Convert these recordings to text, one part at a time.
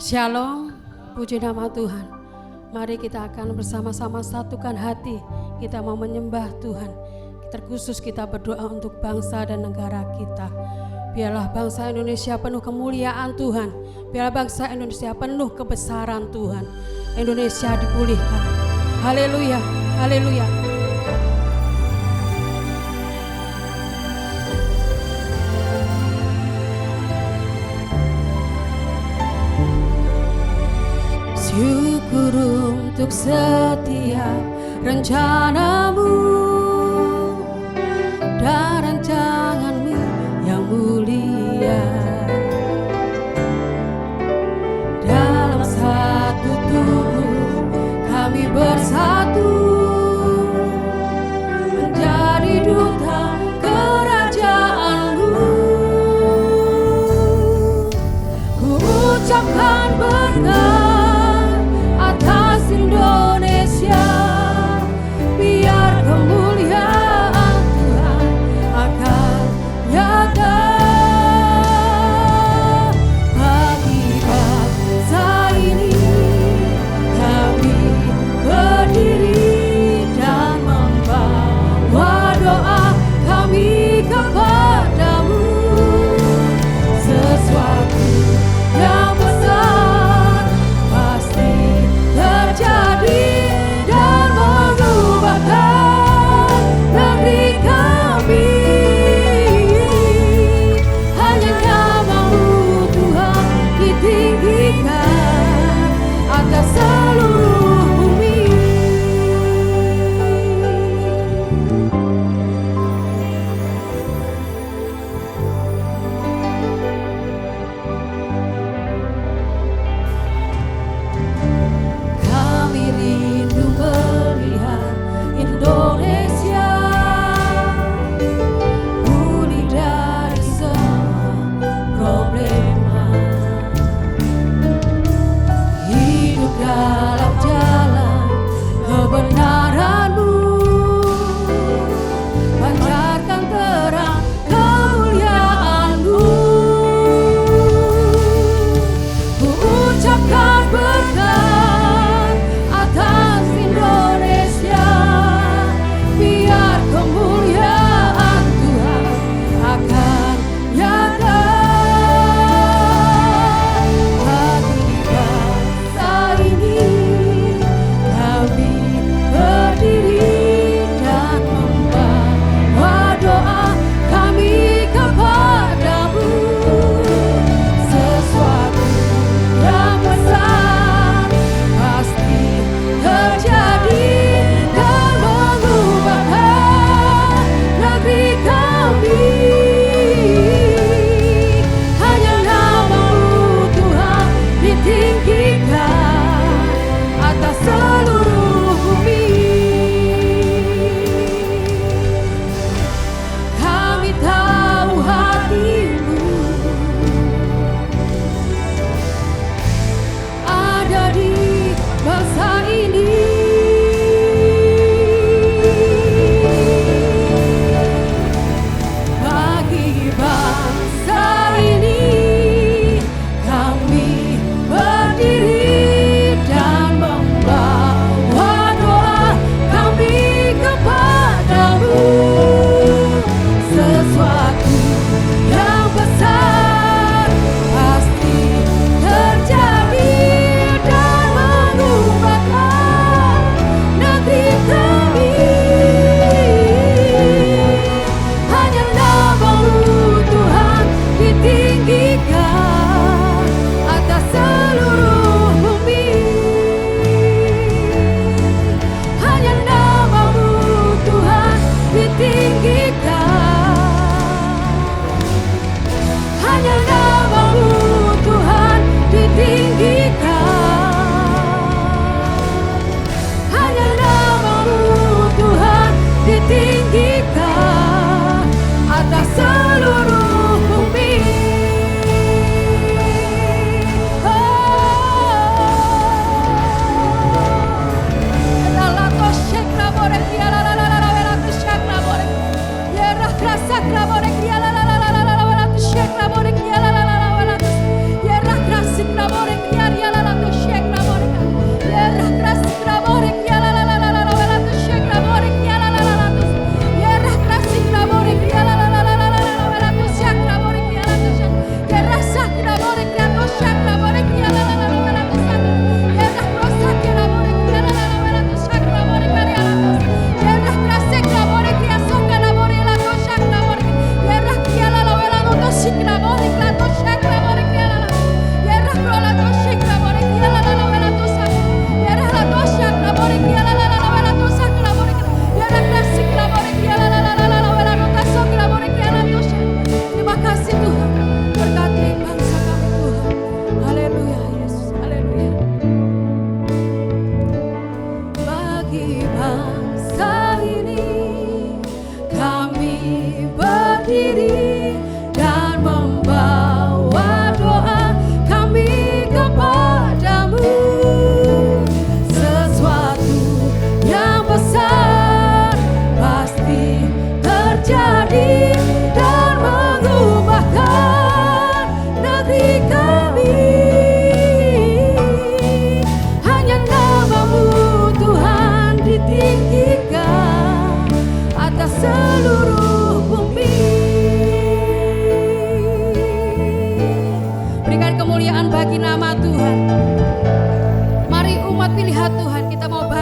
Shalom, puji nama Tuhan. Mari kita akan bersama-sama satukan hati. Kita mau menyembah Tuhan. Terkhusus kita berdoa untuk bangsa dan negara kita. Biarlah bangsa Indonesia penuh kemuliaan Tuhan. Biarlah bangsa Indonesia penuh kebesaran Tuhan. Indonesia dipulihkan. Haleluya, haleluya. Syukur untuk setiap rencanamu dan rancanganmu yang mulia. Dalam satu tubuh kami bersatu menjadi duta kerajaan-Mu. Ku ucapkan berkat Indonesia, biar kemuliaan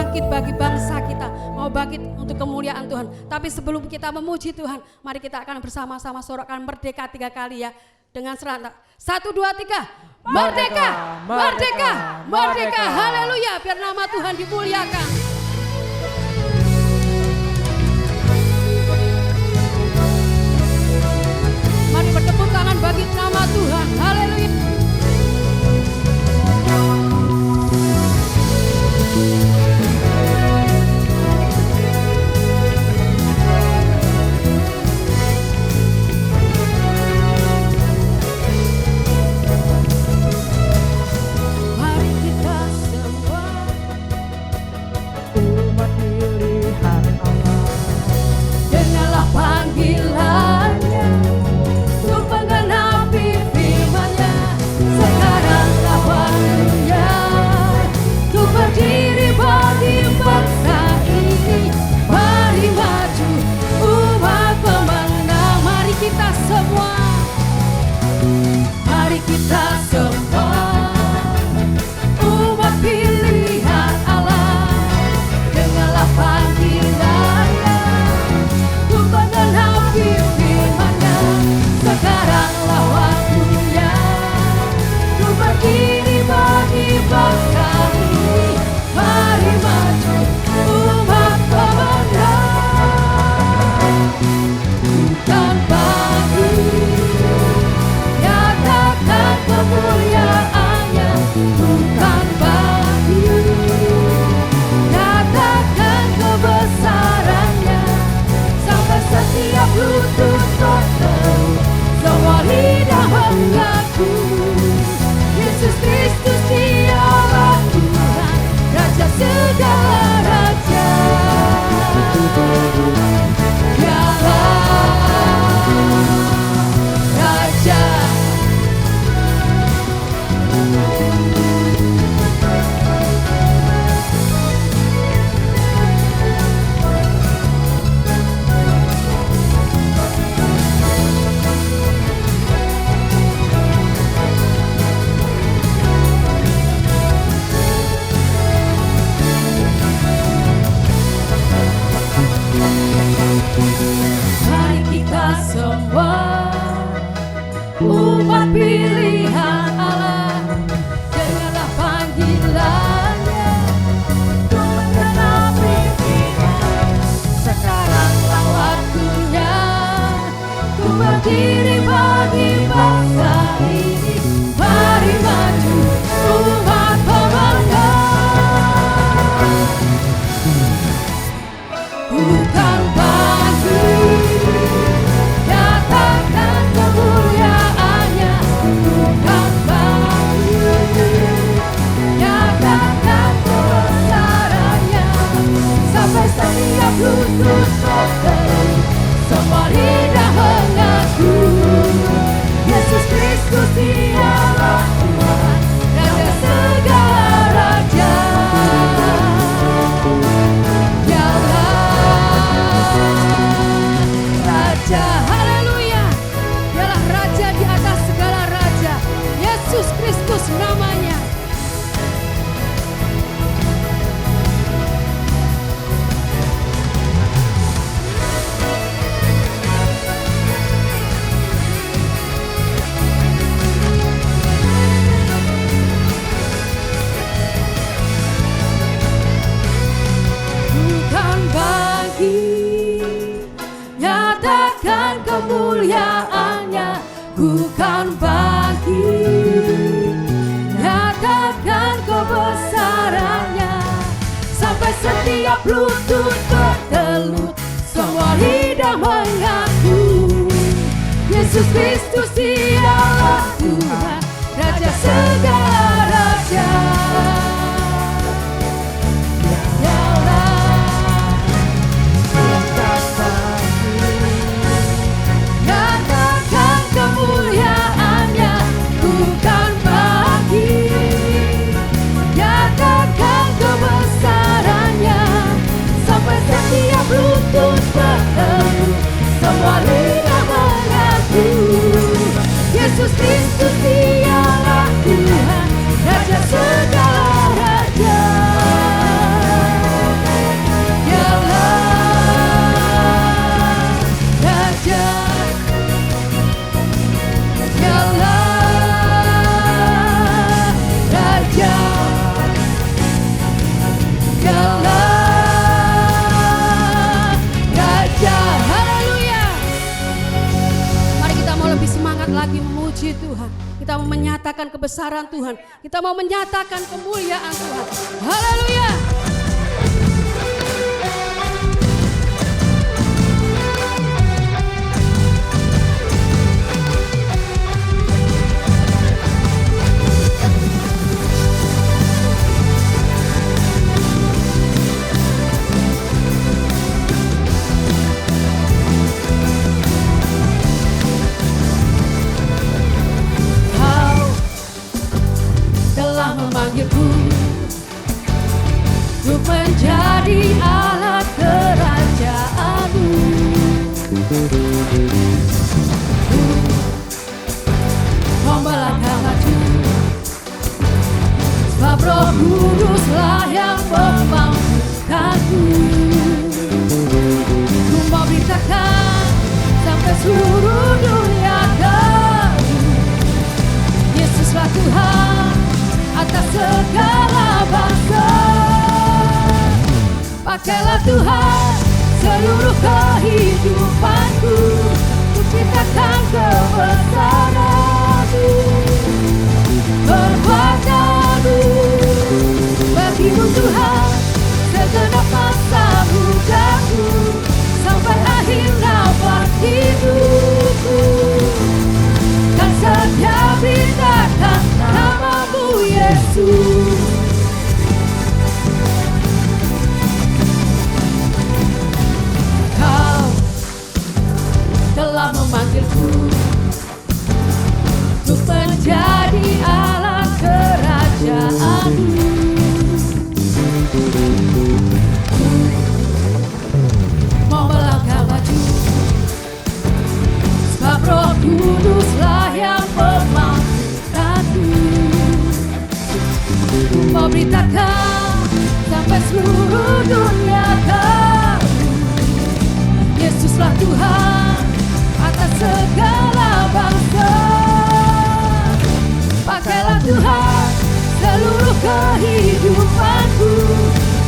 bangkit bagi bangsa kita, mau bangkit untuk kemuliaan Tuhan. Tapi sebelum kita memuji Tuhan, mari kita akan bersama-sama sorakkan merdeka 3 kali ya. Dengan serentak 1, 2, 3. Merdeka, merdeka, merdeka. Haleluya, biar nama Tuhan dimuliakan. Mari bertepuk tangan bagi nama Tuhan. Haleluya. Mari kita semua umat pilihan Allah, dengarlah panggilannya untuk menggenapi firman-Nya. Sekaranglah waktunya untuk berdiri bagi bangsa ini. Mari maju umat pemenang. Mari kita semua, mari kita semua umat pilihan Allah, dengarlah panggilannya untuk menggenapi firman-Nya. Sekaranglah waktunya untuk berdiri bagi bangsa ini. Mari maju umat pemenang. Bukan bagi nyatakan kemuliaannya, bukan bagi nyatakan kebesarannya, sampai setiap lutut berteru, semua lidah mengaku Yesus Kristus dialah Tuhan, Raja segala raja. Dialah Raja. Mari kita semua umat pilihan Allah, dengarlah panggilannya untuk menggenapi firman. Sekaranglah waktunya untuk berdiri bagi bangsa ini. Mari maju umat pemenang. Bukan bagi nyatakan kemuliaannya, bukan bagi nyatakan kebesarannya, sampai setiap lutut berteru, semua lidah mengaku Yesus Kristus dialah Tuhan, Raja segala raja. Raja, haleluya. Dialah Raja di atas segala raja. Yesus Kristus namanya. Bukan bagi nyatakan kemuliaannya, bukan bagi nyatakan kebesarannya, sampai setiap lutut bertelut, semua lidah mengaku Yesus Kristus dialah Tuhan, Raja segala raja. Nyatakan kemuliaannya, bukan bagi nyatakan kebesarannya, sampai setiap lutut berteru, semua lidah mengaku Yesus Kristus dialah Tuhan, Tuhan. Kita mau menyatakan kebesaran Tuhan. Kita mau menyatakan kemuliaan Tuhan. Haleluya. Memanggilku untuk menjadi alat kerajaan-Mu. Mau melangkah maju, sebab Roh Kuduslah yang memampukanku. Ku mau beritakan sampai seluruh dunia tahu, Yesuslah Tuhan atas segala bangsa. Pakailah Tuhan seluruh kehidupanku untuk ceritakan kebesaran-Mu, perbuatan-Mu. Bagi-Mu Tuhan segenap masa mudaku sampai akhir nafas hidupku. Kan setia beritakan nama-Mu Yesus. Kau telah memanggilku untuk menjadi alat kerajaan-Mu. Mau melangkah maju, sebab Roh Kuduslah yang memampukanku. Mau beritakan sampai seluruh dunia tahu, Yesuslah Tuhan atas segala bangsa. Pakailah Tuhan seluruh kehidupanku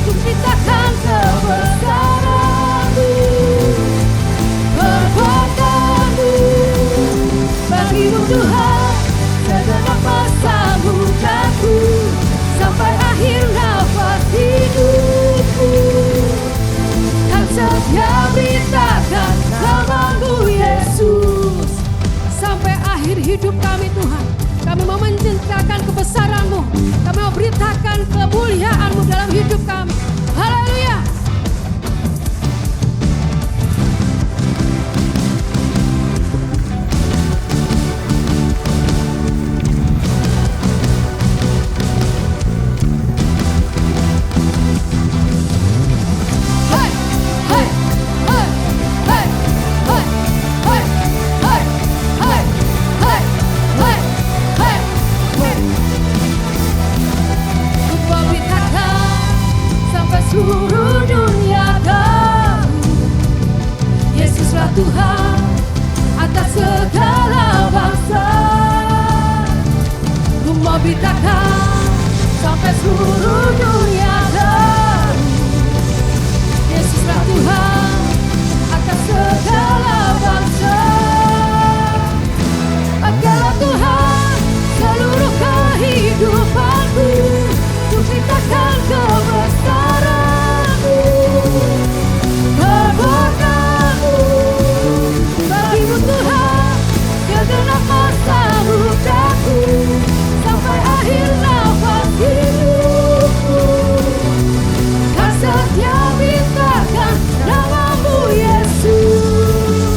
untuk ceritakan kebesaran-Mu, perbuatan-Mu. Bagi-Mu Tuhan segenap masa mudaku sampai akhir nafas hidupku. Kan setia beritakan nama-Mu Yesus. Sampai akhir hidup kami Tuhan, kami mau menceritakan kebesaran-Mu. Kami mau beritakan kemuliaan-Mu dalam hidup kami. Haleluya. Seluruh dunia tahu, Yesuslah Tuhan atas segala bangsa. Ku mau beritakan sampai seluruh dunia tahu, Yesuslah Tuhan atas segala bangsa. Pakailah Tuhan seluruh kehidupanku untuk ceritakan kebesaran-Mu, perbuatan-Mu. Bagi-Mu Tuhan segenap masa mudaku sampai akhir nafas hidupku. Kan setia beritakan nama-Mu Yesus.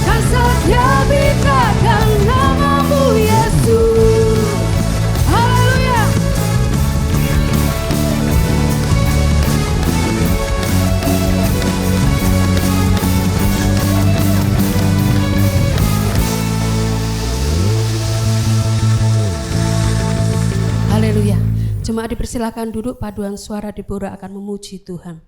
Kan setia beritakan nama-Mu Yesus. Haleluya. Haleluya. Jemaat dipersilakan duduk, paduan suara Deborah akan memuji Tuhan.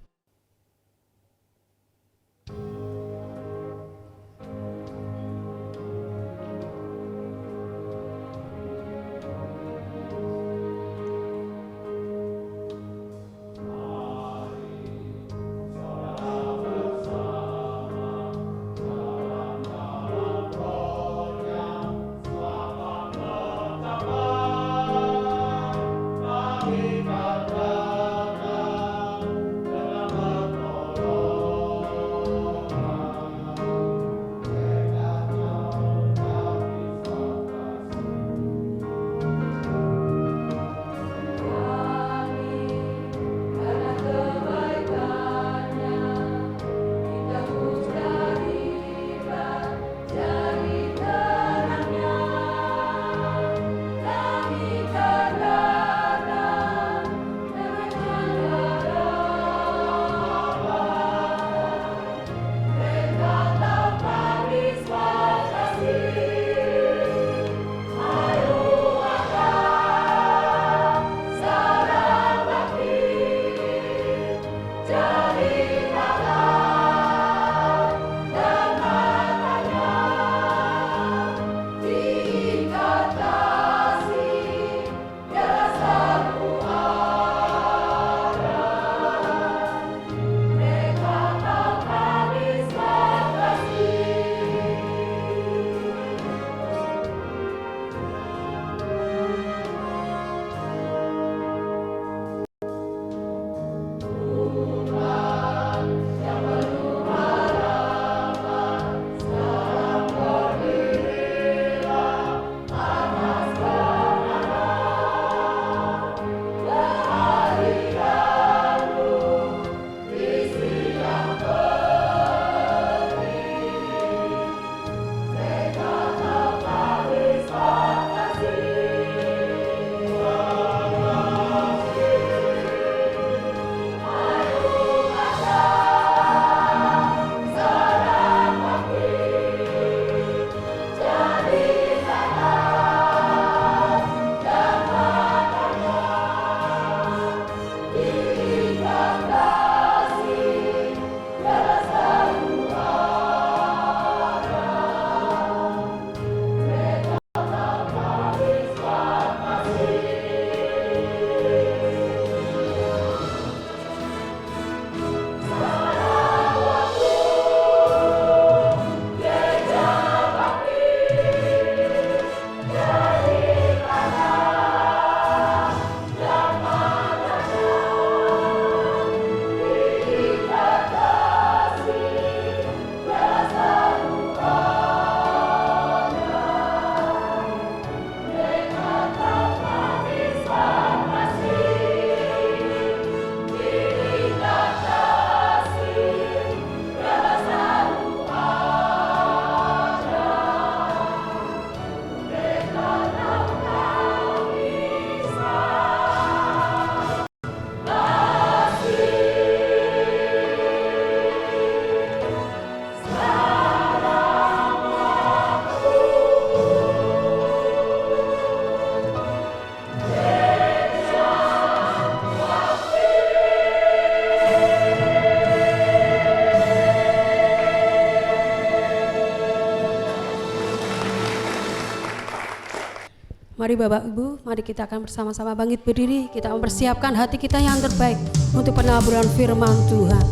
Mari Bapak Ibu, mari kita akan bersama-sama bangkit berdiri. Kita mempersiapkan hati kita yang terbaik untuk penaburan firman Tuhan.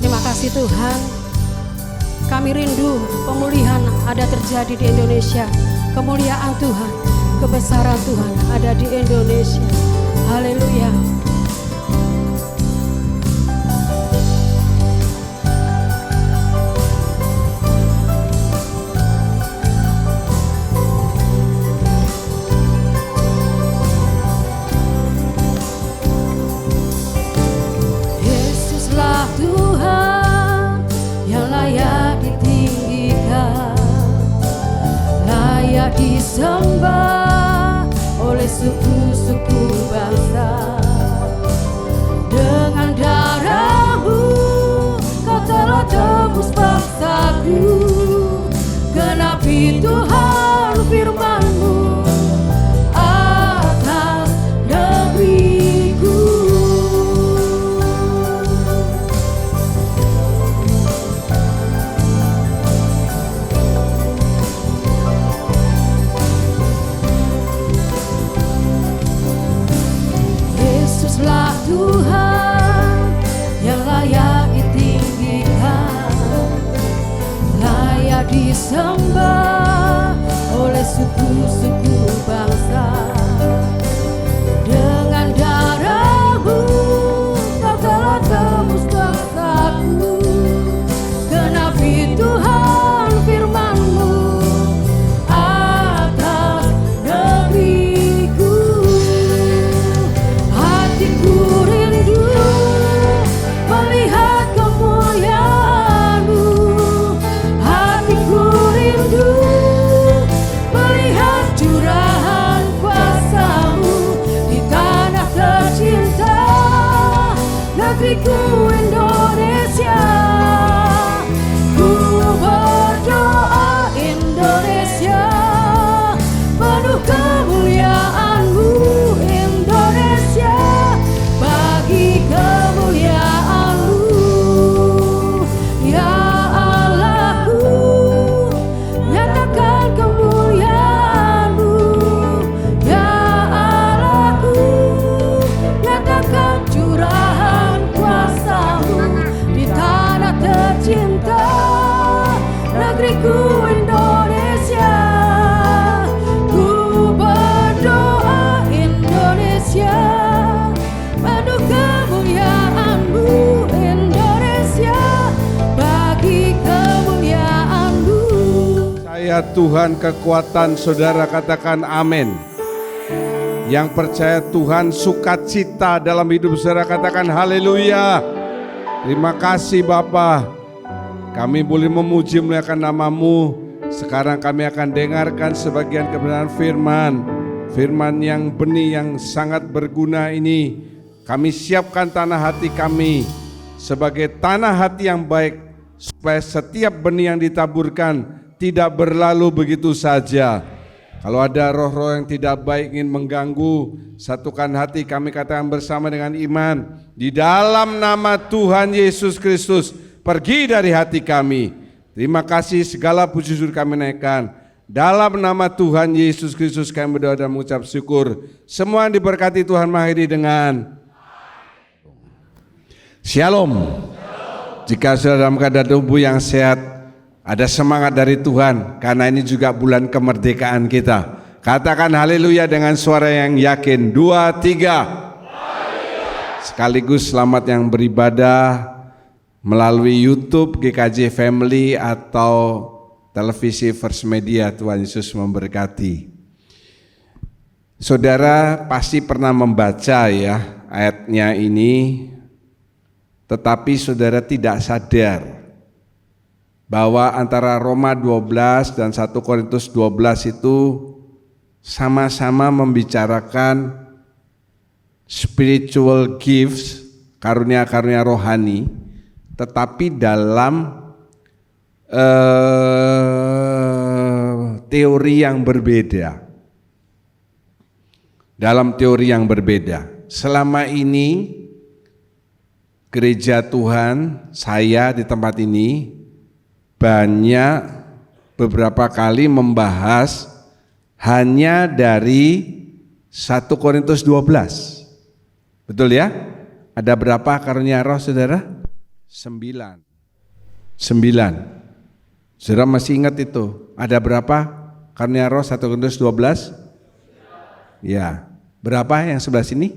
Terima kasih Tuhan. Kami rindu pemulihan ada terjadi di Indonesia. Kemuliaan Tuhan, kebesaran Tuhan ada di Indonesia. Haleluya. Disembah oleh suku-suku bangsa. Dengan darah-Mu Kau telah tebus bangsaku. Genapi Tuhan firman-Mu atas negeriku. Tuhan yang layak ditinggikan, layak disembah oleh suku-suku bangsa. Dengan darah-Mu Kau telah tebus bangsaku. Genapi Tuhan firman-Mu atas negeriku. Hatiku rindu melihat kemuliaan-Mu. Hatiku rindu melihat curahan kuasa-Mu di tanah tercinta, negeriku Indonesia. Ku berdoa Indonesia, penuh kemuliaan-Mu Indonesia, bagi kemuliaan-Mu ya Allahku. Nyatakan kemuliaan-Mu ya Allahku. Nyatakan curahan kuasa-Mu di tanah tercinta, negeriku Indonesia. Ku berdoa Indonesia, penuh kemuliaan-Mu Indonesia, bagi kemuliaan-Mu. Saya Tuhan kekuatan saudara, katakan amin. Yang percaya Tuhan sukacita dalam hidup saudara, katakan haleluya. Terima kasih Bapa, kami boleh memuji memuliakan nama-Mu. Sekarang kami akan dengarkan sebagian kebenaran firman. Firman yang benih, yang sangat berguna ini. Kami siapkan tanah hati kami sebagai tanah hati yang baik, supaya setiap benih yang ditaburkan tidak berlalu begitu saja. Kalau ada roh-roh yang tidak baik ingin mengganggu, satukan hati kami katakan bersama dengan iman. Di dalam nama Tuhan Yesus Kristus, pergi dari hati kami. Terima kasih, segala puji syukur kami naikkan. Dalam nama Tuhan Yesus Kristus kami berdoa dan mengucap syukur. Semua yang diberkati Tuhan mengakhiri dengan Shalom. Jika saudara dalam keadaan tubuh yang sehat, ada semangat dari Tuhan, karena ini juga bulan kemerdekaan kita. Katakan haleluya dengan suara yang yakin. 2, 3. Sekaligus selamat yang beribadah melalui YouTube GKJ Family atau televisi First Media. Tuhan Yesus memberkati. Saudara pasti pernah membaca ya ayatnya ini, tetapi saudara tidak sadar bahwa antara Roma 12 dan 1 Korintus 12 itu sama-sama membicarakan spiritual gifts, karunia-karunia rohani, tetapi dalam teori yang berbeda. Dalam teori yang berbeda. Selama ini gereja Tuhan, saya di tempat ini banyak beberapa kali membahas hanya dari 1 Korintus 12. Betul ya? Ada berapa karunia roh saudara? 9. Saudara masih ingat itu? Ada berapa karunia roh 1 Korintus 12? Ya. Berapa yang sebelah sini?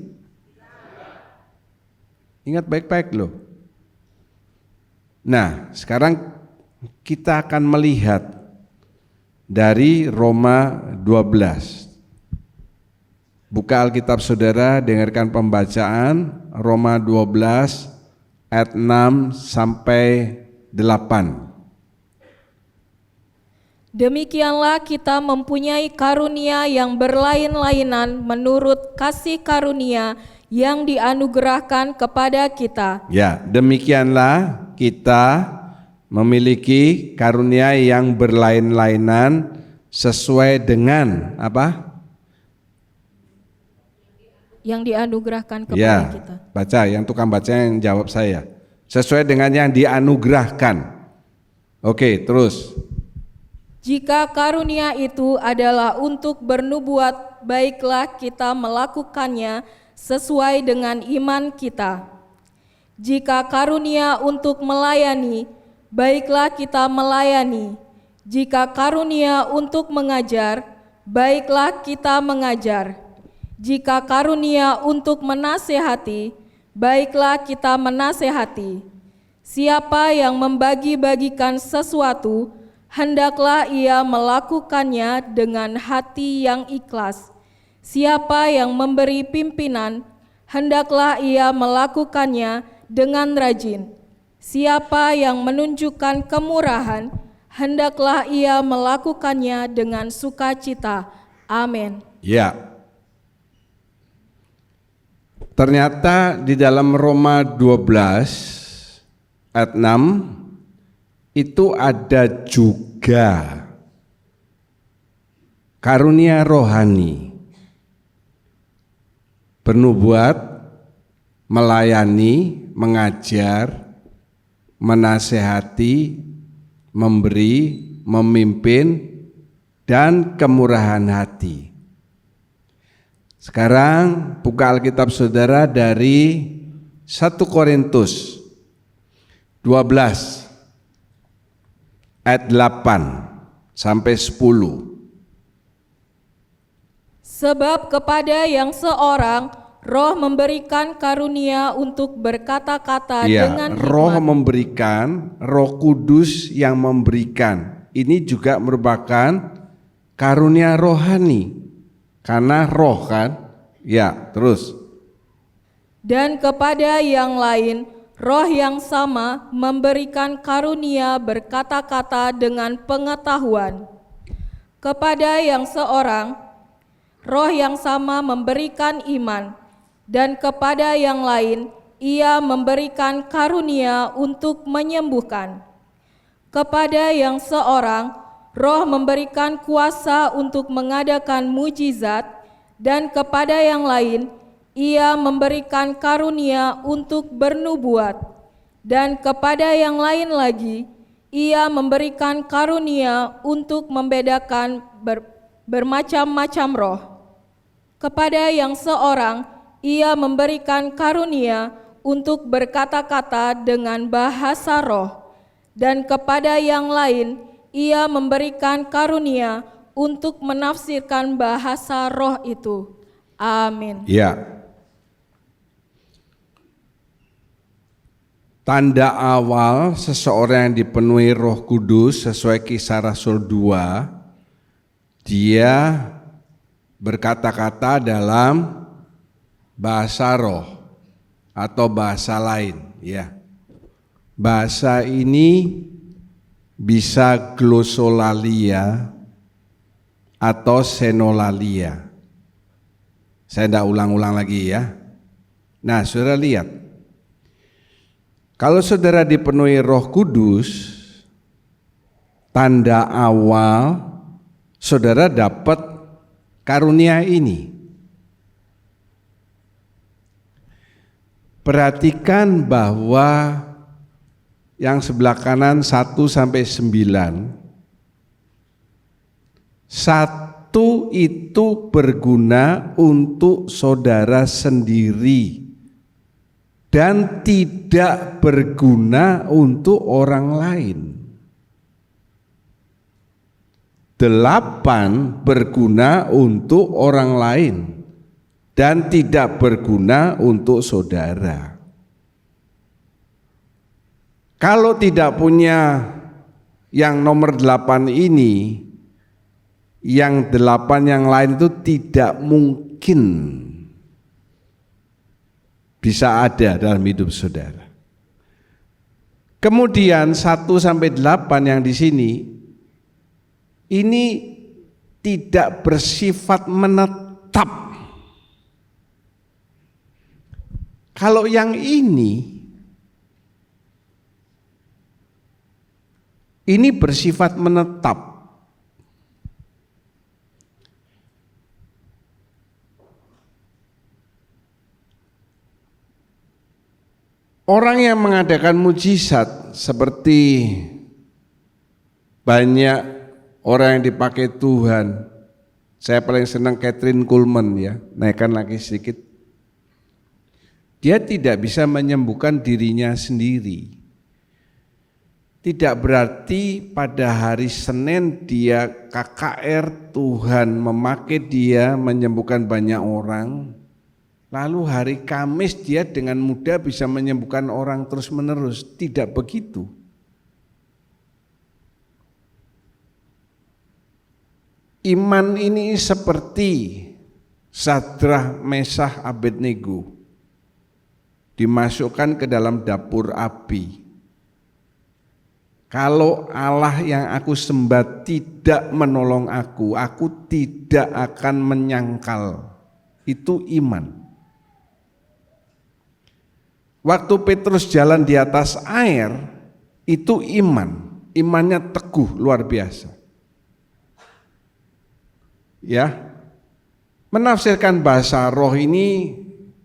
Ingat baik-baik loh. Nah, sekarang kita akan melihat dari Roma 12. Buka Alkitab saudara, dengarkan pembacaan Roma 12 ayat 6 sampai 8. Demikianlah kita mempunyai karunia yang berlain-lainan menurut kasih karunia yang dianugerahkan kepada kita. Ya, demikianlah kita memiliki karunia yang berlain-lainan sesuai dengan apa? Yang dianugerahkan kepada Ya, kita. baca, yang tukang baca yang jawab saya. Sesuai dengan yang dianugerahkan. Oke, terus. Jika karunia itu adalah untuk bernubuat, baiklah kita melakukannya sesuai dengan iman kita. Jika karunia untuk melayani, baiklah kita melayani. Jika karunia untuk mengajar, baiklah kita mengajar. Jika karunia untuk menasehati, baiklah kita menasehati. Siapa yang membagi-bagikan sesuatu, hendaklah ia melakukannya dengan hati yang ikhlas. Siapa yang memberi pimpinan, hendaklah ia melakukannya dengan rajin. Siapa yang menunjukkan kemurahan, hendaklah ia melakukannya dengan sukacita. Amin. Ya. Ternyata di dalam Roma 12 ayat 6 itu ada juga karunia rohani, bernubuat, melayani, mengajar, menasehati, memberi, memimpin, dan kemurahan hati. Sekarang buka Alkitab saudara dari 1 Korintus 12 ayat 8 sampai 10. Sebab kepada yang seorang Roh memberikan karunia untuk berkata-kata dengan hikmat. Roh memberikan, Roh Kudus yang memberikan. Ini juga merupakan karunia rohani. Karena roh kan? Ya, terus. Dan kepada yang lain, Roh yang sama memberikan karunia berkata-kata dengan pengetahuan. Kepada yang seorang, Roh yang sama memberikan iman, dan kepada yang lain, ia memberikan karunia untuk menyembuhkan. Kepada yang seorang, Roh memberikan kuasa untuk mengadakan mujizat, dan kepada yang lain, ia memberikan karunia untuk bernubuat, dan kepada yang lain lagi, ia memberikan karunia untuk membedakan bermacam-macam roh. Kepada yang seorang, ia memberikan karunia untuk berkata-kata dengan bahasa roh, dan kepada yang lain, ia memberikan karunia untuk menafsirkan bahasa roh itu. Amin. Ya. Tanda awal seseorang yang dipenuhi Roh Kudus sesuai Kisah Rasul 2, dia berkata-kata dalam bahasa roh atau bahasa lain, ya. Bahasa ini bisa glosolalia atau senolalia. Saya tidak ulang-ulang lagi ya. Nah, saudara lihat. Kalau saudara dipenuhi Roh Kudus, tanda awal saudara dapat karunia ini. Perhatikan bahwa yang sebelah kanan 1 sampai 9, Satu itu berguna untuk saudara sendiri dan tidak berguna untuk orang lain. 8 berguna untuk orang lain dan tidak berguna untuk saudara. Kalau tidak punya yang nomor 8 ini, yang 8 yang lain itu tidak mungkin bisa ada dalam hidup saudara. Kemudian 1 sampai 8 yang di sini ini tidak bersifat menetap. Kalau yang ini bersifat menetap. Orang yang mengadakan mujizat seperti banyak orang yang dipakai Tuhan. Saya paling senang Kathryn Kuhlman ya, naikkan lagi sedikit. Dia tidak bisa menyembuhkan dirinya sendiri. Tidak berarti pada hari Senin dia KKR, Tuhan memakai dia menyembuhkan banyak orang. Lalu hari Kamis dia dengan mudah bisa menyembuhkan orang terus menerus. Tidak begitu. Iman ini seperti Sadrah, Mesah, Abednego dimasukkan ke dalam dapur api. Kalau Allah yang aku sembah tidak menolong aku tidak akan menyangkal. Itu iman. Waktu Petrus jalan di atas air, itu iman. Imannya teguh, luar biasa. Ya, menafsirkan bahasa roh ini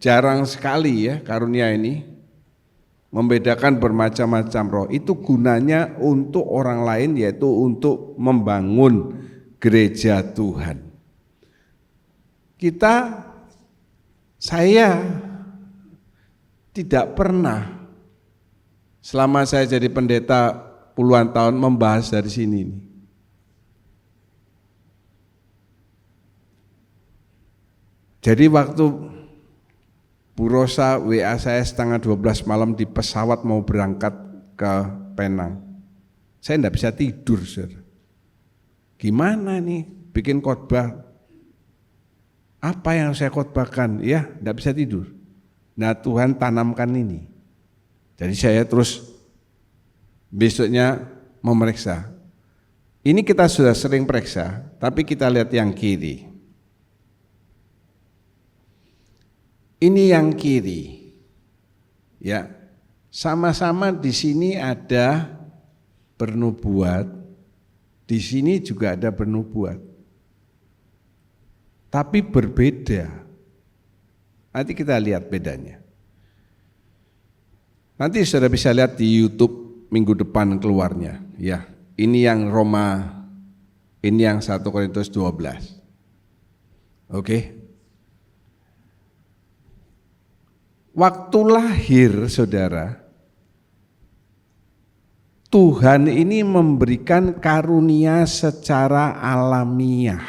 jarang sekali ya, karunia ini. Membedakan bermacam-macam roh. Itu gunanya untuk orang lain, yaitu untuk membangun gereja Tuhan. Saya tidak pernah selama saya jadi pendeta puluhan tahun membahas dari sini. Jadi waktu Bu Rosa WA saya setengah 12 malam di pesawat mau berangkat ke Penang, saya enggak bisa tidur, saudara. Gimana nih bikin khotbah? Apa yang saya khotbahkan? Ya, enggak bisa tidur. Nah, Tuhan tanamkan ini. Jadi saya terus besoknya memeriksa. Ini kita sudah sering periksa, tapi kita lihat yang kiri. Ini yang kiri. Ya. Sama-sama di sini ada bernubuat, di sini juga ada bernubuat. Tapi berbeda. Nanti kita lihat bedanya. Nanti sudah bisa lihat di YouTube minggu depan keluarnya. Ya, ini yang Roma, ini yang 1 Korintus 12. Oke. Waktu lahir saudara, Tuhan ini memberikan karunia secara alamiah.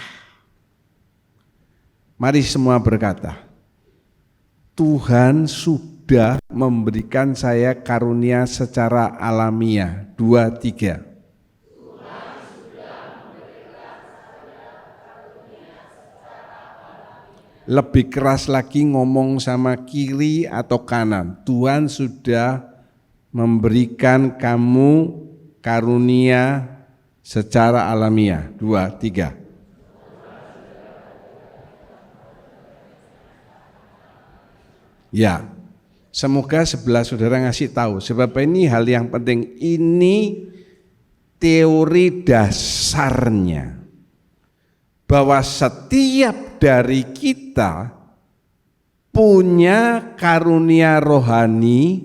Mari semua berkata, Tuhan sudah memberikan saya karunia secara alamiah. 2, 3. Lebih keras lagi ngomong sama kiri atau kanan. Tuhan sudah memberikan kamu karunia secara alamiah. 2, 3. Ya, semoga sebelah saudara ngasih tahu, sebab ini hal yang penting, ini teori dasarnya, bahwa setiap dari kita punya karunia rohani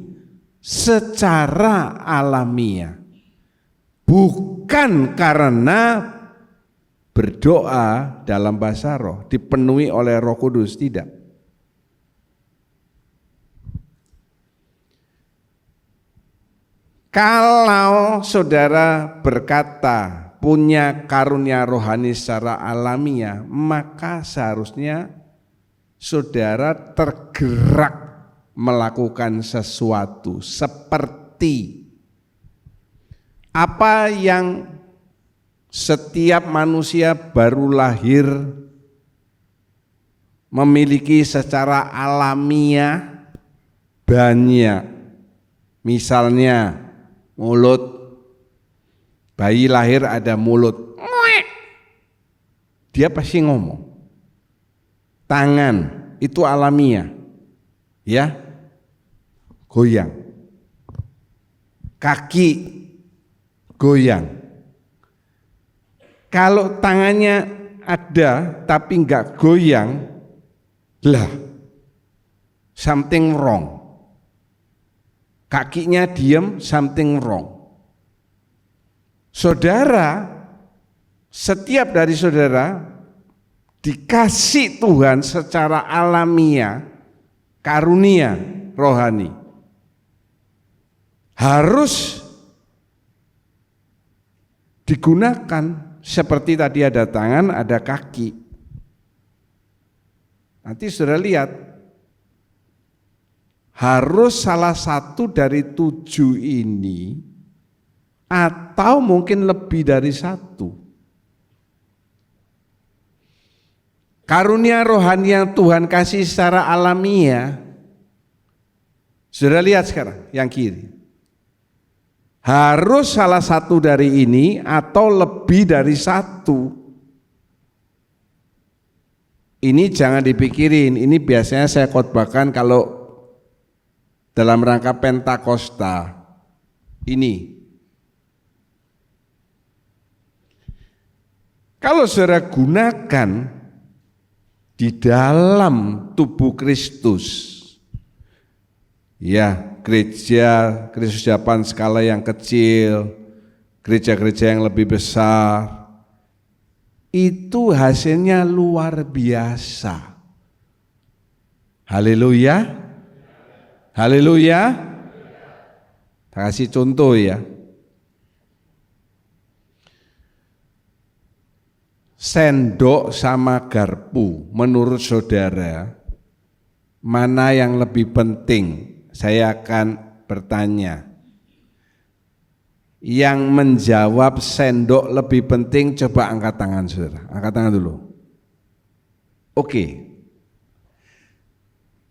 secara alamiah, bukan karena berdoa dalam bahasa roh, dipenuhi oleh Roh Kudus, tidak. Kalau saudara berkata punya karunia rohani secara alamiah, maka seharusnya saudara tergerak melakukan sesuatu seperti apa yang setiap manusia baru lahir memiliki secara alamiah banyak. Misalnya mulut, bayi lahir ada mulut, dia pasti ngomong. Tangan itu alamiah, ya, goyang. Kaki goyang. Kalau tangannya ada tapi enggak goyang, lah something wrong. Kakinya diam, something wrong. Saudara, setiap dari saudara dikasih Tuhan secara alamiah karunia rohani. Harus digunakan seperti tadi ada tangan, ada kaki. Nanti saudara lihat, harus salah satu dari 7 ini atau mungkin lebih dari 1. Karunia rohani yang Tuhan kasih secara alamiah, saudara lihat sekarang yang kiri. Harus salah satu dari ini atau lebih dari 1. Ini jangan dipikirin, ini biasanya saya khotbahkan kalau dalam rangka Pentakosta. Ini kalau saudara gunakan di dalam tubuh Kristus, ya, gereja Kristus Japan skala yang kecil, gereja-gereja yang lebih besar, itu hasilnya luar biasa. Haleluya, haleluya. Kasih contoh ya. Sendok sama garpu, menurut saudara, mana yang lebih penting? Saya akan bertanya. Yang menjawab sendok lebih penting, coba angkat tangan saudara. Angkat tangan dulu. Oke.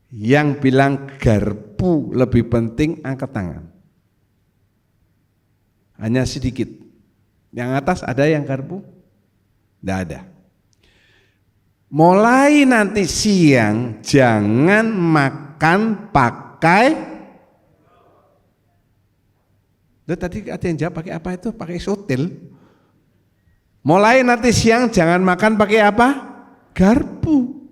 Yang bilang garpu lebih penting, angkat tangan. Hanya sedikit. Yang atas ada yang garpu? Tidak ada. Mulai nanti siang jangan makan pakai. Tadi ada yang jawab pakai apa itu? Pakai sotil. Mulai nanti siang jangan makan pakai apa? Garpu.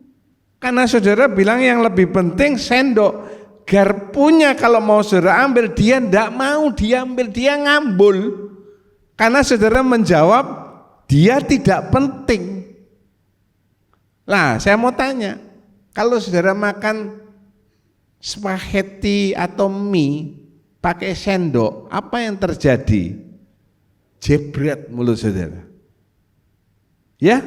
Karena saudara bilang yang lebih penting sendok. Garpunya kalau mau saudara ambil, dia tidak mau diambil, dia ngambul. Karena saudara menjawab dia tidak penting. Lah, saya mau tanya, kalau saudara makan spaghetti atau mie pakai sendok, apa yang terjadi? Jebret mulut saudara. Ya?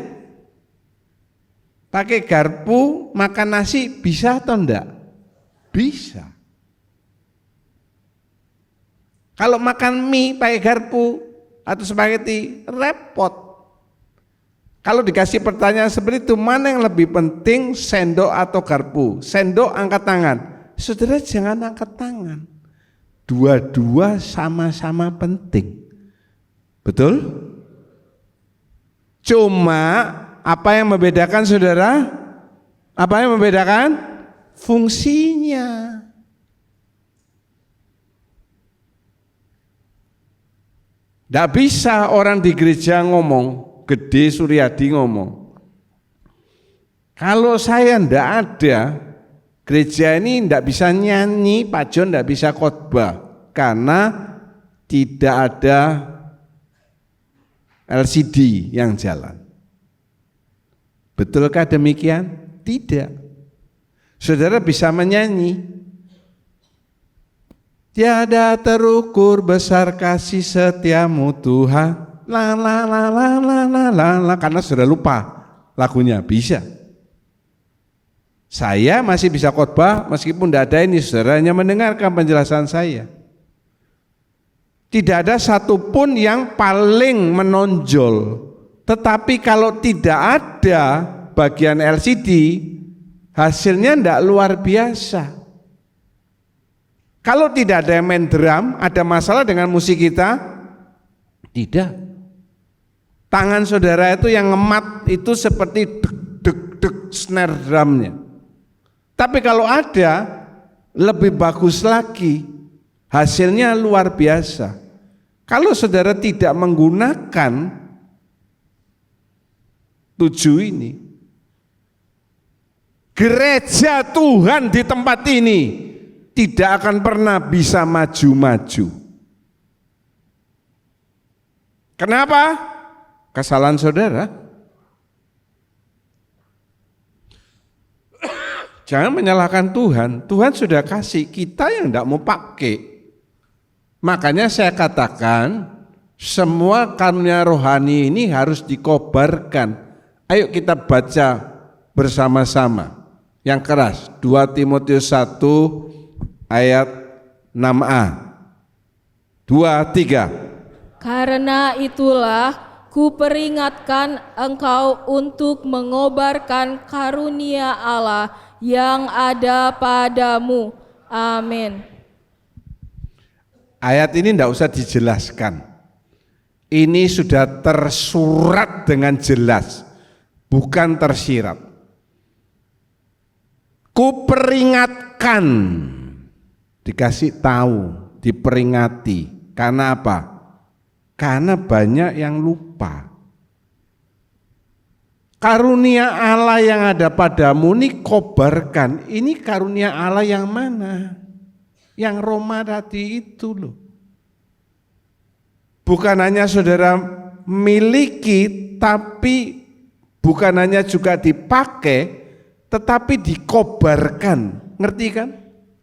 Pakai garpu makan nasi bisa atau enggak? Bisa. Kalau makan mie pakai garpu atau spaghetti repot. Kalau dikasih pertanyaan seperti itu, mana yang lebih penting, sendok atau garpu? Sendok angkat tangan. Saudara jangan angkat tangan. Dua-dua sama-sama penting. Betul? Cuma apa yang membedakan saudara? Apa yang membedakan? Fungsinya. Tidak bisa orang di gereja ngomong, Gede Suryadi ngomong, kalau saya tidak ada, gereja ini tidak bisa nyanyi, Pak John tidak bisa khotbah, karena tidak ada LCD yang jalan. Betulkah demikian? Tidak. Saudara bisa menyanyi, tiada terukur besar kasih setiamu Tuhan, la la la la la la la la, karena sudah lupa lagunya. Bisa. Saya masih bisa khotbah meskipun tidak ada ini, saudara hanya mendengarkan penjelasan saya. Tidak ada satupun yang paling menonjol. Tetapi kalau tidak ada bagian LCD, hasilnya tidak luar biasa. Kalau tidak ada yang main drum, ada masalah dengan musik kita? Tidak. Tangan saudara itu yang ngemat itu seperti deg deg deg snare drumnya. Tapi kalau ada, lebih bagus lagi, hasilnya luar biasa. Kalau saudara tidak menggunakan 7 ini, gereja Tuhan di tempat ini tidak akan pernah bisa maju-maju. Kenapa? Kesalahan saudara. Jangan menyalahkan Tuhan. Tuhan sudah kasih, kita yang tidak mau pakai. Makanya saya katakan semua karunia rohani ini harus dikobarkan. Ayo kita baca bersama-sama yang keras, 2 Timotius 1 ayat 6a. 2, 3. Karena itulah kuperingatkan engkau untuk mengobarkan karunia Allah yang ada padamu. Amin. Ayat ini tidak usah dijelaskan. Ini sudah tersurat dengan jelas, bukan tersirat. Kuperingatkan, dikasih tahu, diperingati. Karena apa? Karena banyak yang lupa. Karunia Allah yang ada padamu ini kobarkan. Ini karunia Allah yang mana? Yang Roma tadi itu loh. Bukan hanya saudara miliki, tapi bukan hanya juga dipakai, tetapi dikobarkan. Ngerti kan?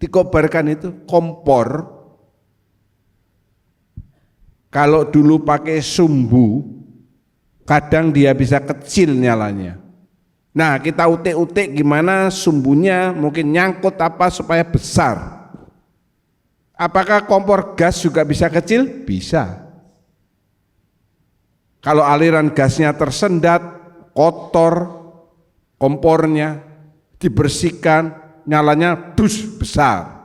Dikobarkan itu kompor. Kalau dulu pakai sumbu, kadang dia bisa kecil nyalanya. Nah, kita utik-utik gimana sumbunya, mungkin nyangkut apa supaya besar. Apakah kompor gas juga bisa kecil? Bisa. Kalau aliran gasnya tersendat, kotor, kompornya dibersihkan, nyalanya dus besar.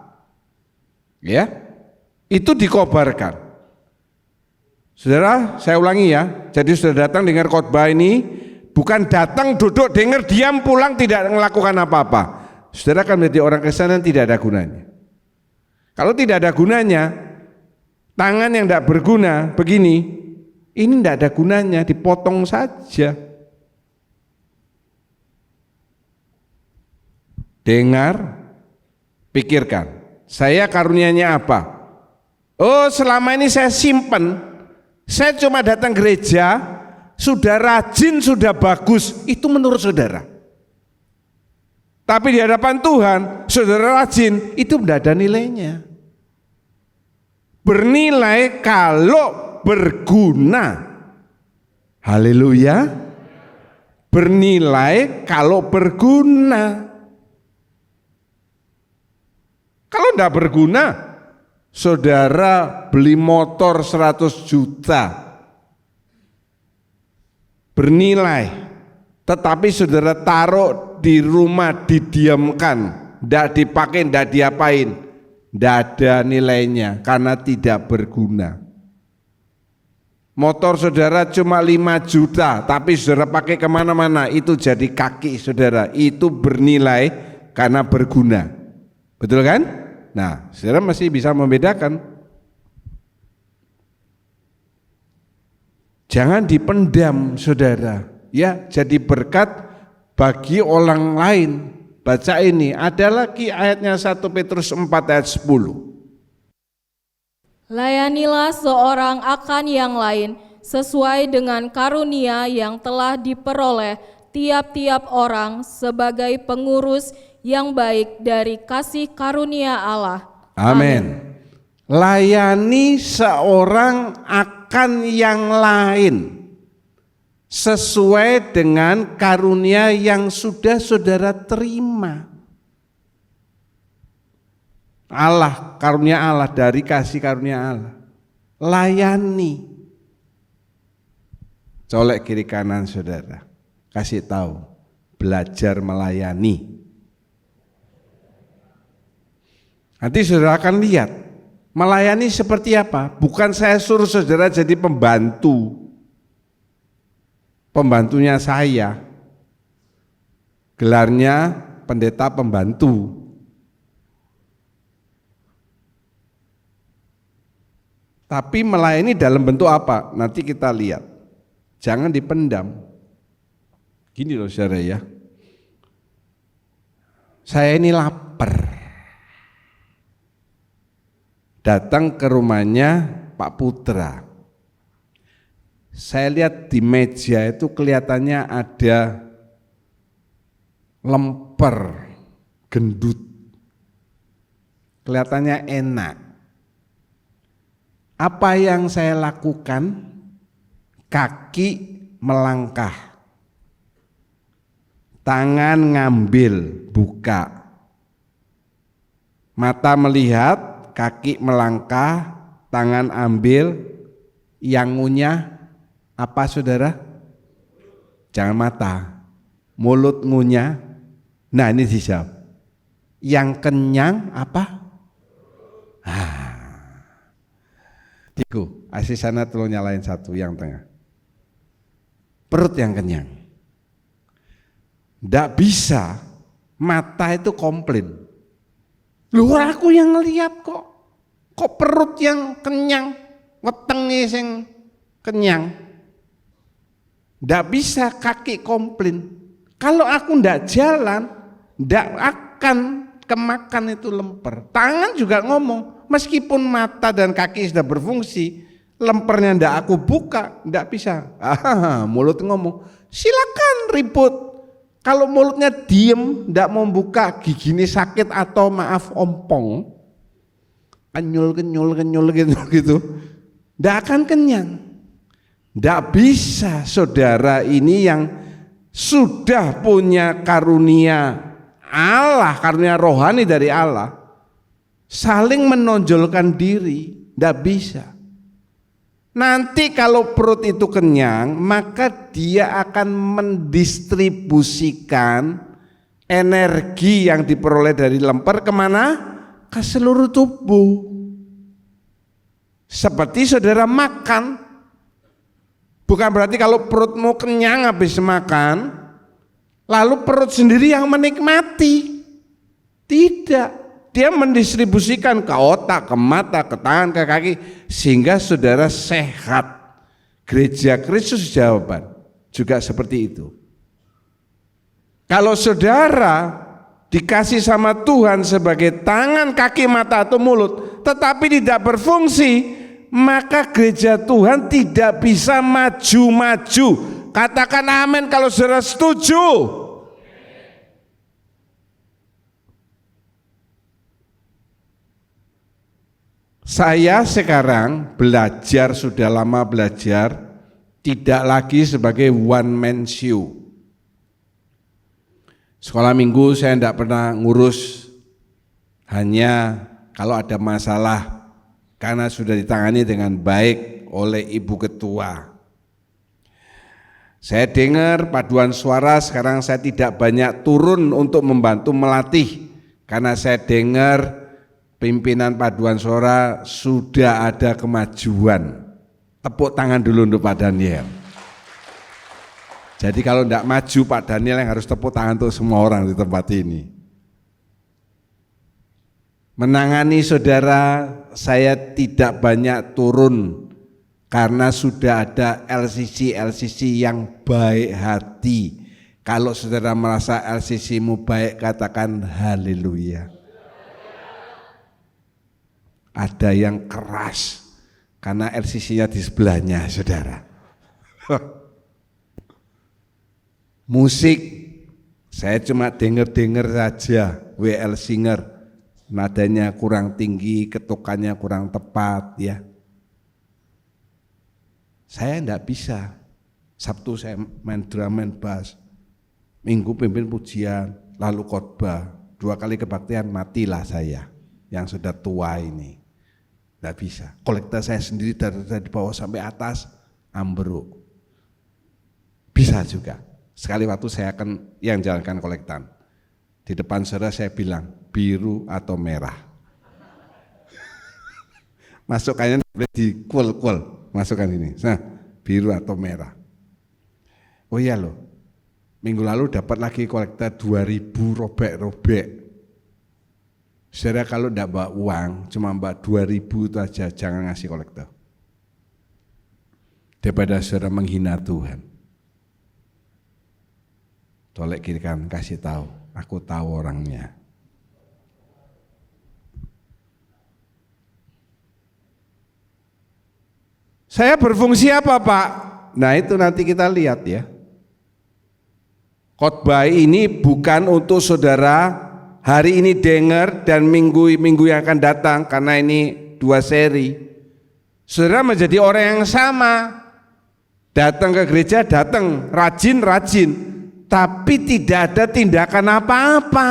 Ya, itu dikobarkan. Saudara, saya ulangi ya. Jadi sudah datang dengar khotbah ini, bukan datang duduk dengar diam pulang tidak melakukan apa-apa. Saudara akan menjadi orang Kristen yang tidak ada gunanya. Kalau tidak ada gunanya, tangan yang tidak berguna begini, ini tidak ada gunanya, dipotong saja. Dengar, pikirkan, saya karunianya apa? Oh, selama ini saya simpen, saya cuma datang gereja, sudah rajin, sudah bagus, itu menurut saudara. Tapi di hadapan Tuhan, saudara rajin, itu tidak ada nilainya. Bernilai kalau berguna. Haleluya. Bernilai kalau berguna. Kalau tidak berguna, saudara beli motor 100 juta. Bernilai. Tetapi saudara taruh di rumah didiamkan, tidak dipakai, tidak diapain, tidak ada nilainya karena tidak berguna. Motor saudara cuma 5 juta, tapi saudara pakai kemana-mana, itu jadi kaki saudara, itu bernilai karena berguna. Betul kan? Nah, saudara masih bisa membedakan. Jangan dipendam saudara. Ya, jadi berkat bagi orang lain. Baca ini, ada lagi ayatnya 1 Petrus 4 ayat 10. Layanilah seorang akan yang lain sesuai dengan karunia yang telah diperoleh tiap-tiap orang sebagai pengurus yang baik dari kasih karunia Allah. Amin. Layani seorang akan yang lain sesuai dengan karunia yang sudah saudara terima. Allah, karunia Allah, dari kasih karunia Allah. Layani. Colek kiri kanan saudara, kasih tahu, belajar melayani. Nanti saudara akan lihat, melayani seperti apa. Bukan saya suruh saudara jadi pembantu, pembantunya saya, gelarnya pendeta pembantu. Tapi melayani dalam bentuk apa? Nanti kita lihat. Jangan dipendam. Gini loh saudara ya. Saya ini lapar. Datang ke rumahnya Pak Putra. Saya lihat di meja itu kelihatannya ada lemper gendut. Kelihatannya enak. Apa yang saya lakukan? Kaki melangkah, tangan ngambil, buka, mata melihat, kaki melangkah, tangan ambil, yang ngunyah apa saudara? Jangan mata, mulut ngunyah. Nah ini dijawab. Yang kenyang apa? Tiku, asih sana tolong nyalain satu yang tengah. Perut yang kenyang. Nggak bisa, mata itu komplain. Loh aku yang ngeliat kok perut yang kenyang, wetenge sing kenyang. Nggak bisa kaki komplain. Kalau aku nggak jalan, nggak akan kemakan itu lemper. Tangan juga ngomong, meskipun mata dan kaki sudah berfungsi, lempernya ndak aku buka, ndak bisa. Mulut ngomong, silakan ribut. Kalau mulutnya diem, ndak mau buka, gigini sakit atau maaf ompong, kenyul gitu, ndak akan kenyang. Ndak bisa saudara ini yang sudah punya karunia Allah, karunia rohani dari Allah, saling menonjolkan diri, ndak bisa. Nanti kalau perut itu kenyang, maka dia akan mendistribusikan energi yang diperoleh dari lemper kemana? Ke seluruh tubuh. Seperti saudara makan, bukan berarti kalau perutmu kenyang habis makan, lalu perut sendiri yang menikmati. Tidak. Dia mendistribusikan ke otak, ke mata, ke tangan, ke kaki, sehingga saudara sehat. Gereja Kristus Jawaban juga seperti itu. Kalau saudara dikasih sama Tuhan sebagai tangan, kaki, mata atau mulut, tetapi tidak berfungsi, maka gereja Tuhan tidak bisa maju-maju. Katakan amin kalau saudara setuju. Saya sekarang belajar, sudah lama belajar, tidak lagi sebagai one man show. Sekolah minggu saya tidak pernah ngurus, hanya kalau ada masalah, karena sudah ditangani dengan baik oleh Ibu Ketua. Saya dengar paduan suara, sekarang saya tidak banyak turun untuk membantu melatih, karena saya dengar pimpinan paduan suara sudah ada kemajuan. Tepuk tangan dulu untuk Pak Daniel. Jadi kalau tidak maju Pak Daniel yang harus tepuk tangan untuk semua orang di tempat ini. Menangani saudara, saya tidak banyak turun karena sudah ada LCC yang baik hati. Kalau saudara merasa LCC-mu baik, katakan haleluya. Ada yang keras karena LCC-nya di sebelahnya saudara. Musik, saya cuma denger-denger saja, WL Singer, nadanya kurang tinggi, ketukannya kurang tepat ya. Saya enggak bisa. Sabtu saya main drum, main bass, Minggu pimpin pujian, lalu khotbah, 2 kali kebaktian, matilah saya yang sudah tua ini. Enggak bisa. Kolektor saya sendiri dari bawah sampai atas ambruk. Bisa juga. Sekali waktu saya akan yang jalankan kolektan. Di depan saudara saya bilang, biru atau merah. Masukkannya boleh dikul-kul, masukkan ini. Nah, biru atau merah. Oh iya loh, minggu lalu dapat lagi kolekta 2.000 robek-robek. Saudara kalau enggak bawa uang, cuma bawa 2.000 itu aja, jangan ngasih kolektor. Daripada saudara menghina Tuhan. Tolek kiri kan, kasih tahu, aku tahu orangnya. Saya berfungsi apa Pak? Nah itu nanti kita lihat ya. Khotbah ini bukan untuk saudara hari ini dengar dan minggu yang akan datang karena ini 2 seri. Saudara menjadi orang yang sama. Datang ke gereja, datang, rajin, tapi tidak ada tindakan apa-apa.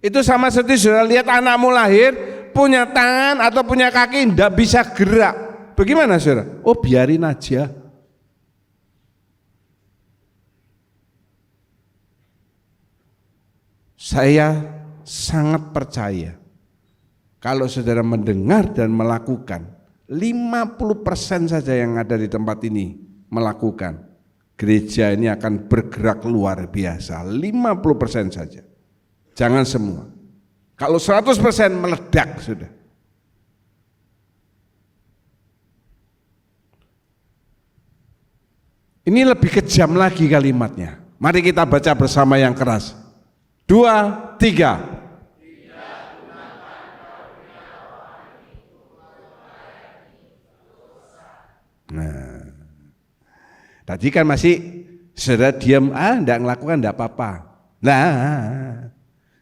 Itu sama seperti saudara lihat anakmu lahir, punya tangan atau punya kaki, tidak bisa gerak. Bagaimana saudara? Oh biarin aja. Saya sangat percaya kalau saudara mendengar dan melakukan, 50% saja yang ada di tempat ini melakukan, gereja ini akan bergerak luar biasa. 50% saja, jangan semua. Kalau 100% meledak sudah. Ini lebih kejam lagi kalimatnya. Mari kita baca bersama yang keras. 2, 3. Nah, tadi kan masih saudara diam, enggak melakukan enggak apa-apa. Nah,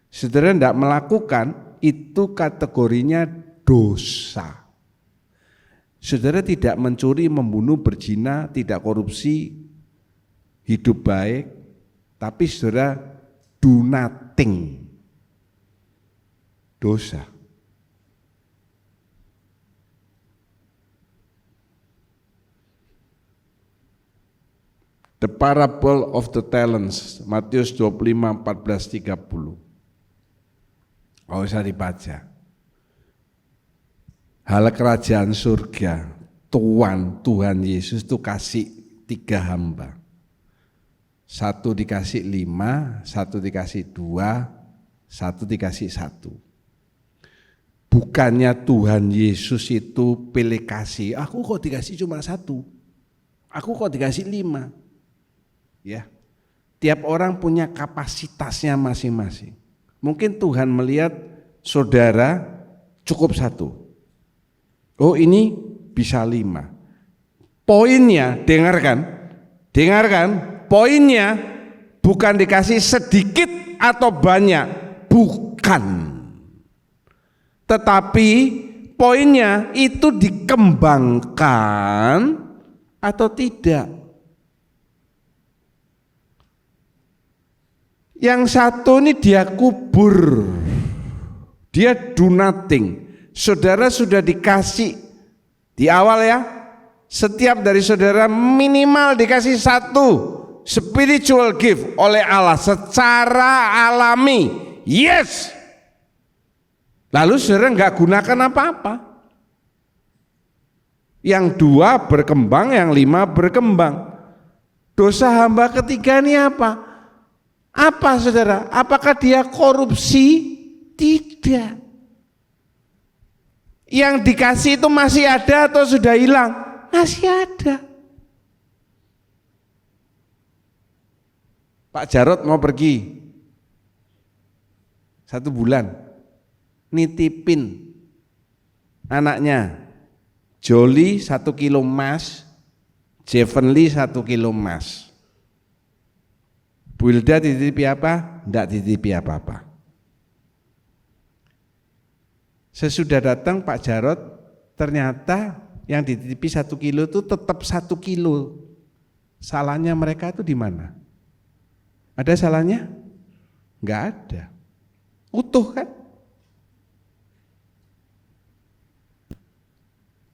saudara enggak melakukan itu kategorinya dosa. Saudara tidak mencuri, membunuh, berzina, tidak korupsi, hidup baik, tapi saudara do nothing, dosa. The Parable of the Talents, Matius 25, 14, 30. Oh, bisa dibaca. Hal kerajaan surga, Tuhan Yesus itu kasih 3 hamba. 1 dikasih 5, 1 dikasih 2, 1 dikasih 1. Bukannya Tuhan Yesus itu pilih kasih, aku kok dikasih cuma 1, aku kok dikasih 5. Ya, tiap orang punya kapasitasnya masing-masing. Mungkin Tuhan melihat saudara cukup 1. Oh ini bisa 5. Poinnya, dengarkan, poinnya bukan dikasih sedikit atau banyak, bukan. Tetapi poinnya itu dikembangkan atau tidak. Yang 1 ini dia kubur, dia do nothing. Saudara sudah dikasih di awal ya, setiap dari saudara minimal dikasih 1 spiritual gift oleh Allah secara alami. Yes. Lalu saudara enggak gunakan apa-apa. Yang 2 berkembang, yang 5 berkembang. Dosa hamba ketiga ini apa? Apa saudara? Apakah dia korupsi? Tidak. Yang dikasih itu masih ada atau sudah hilang? Masih ada. Pak Jarod mau pergi 1 bulan, nitipin anaknya Joli 1 kilo emas, Jevenly 1 kilo emas. Bu Hilda dititipi apa? Enggak dititipi apa-apa. Sesudah datang Pak Jarot, ternyata yang dititipi 1 kilo itu tetap 1 kilo. Salahnya mereka itu di mana? Ada salahnya? Enggak ada. Utuh kan?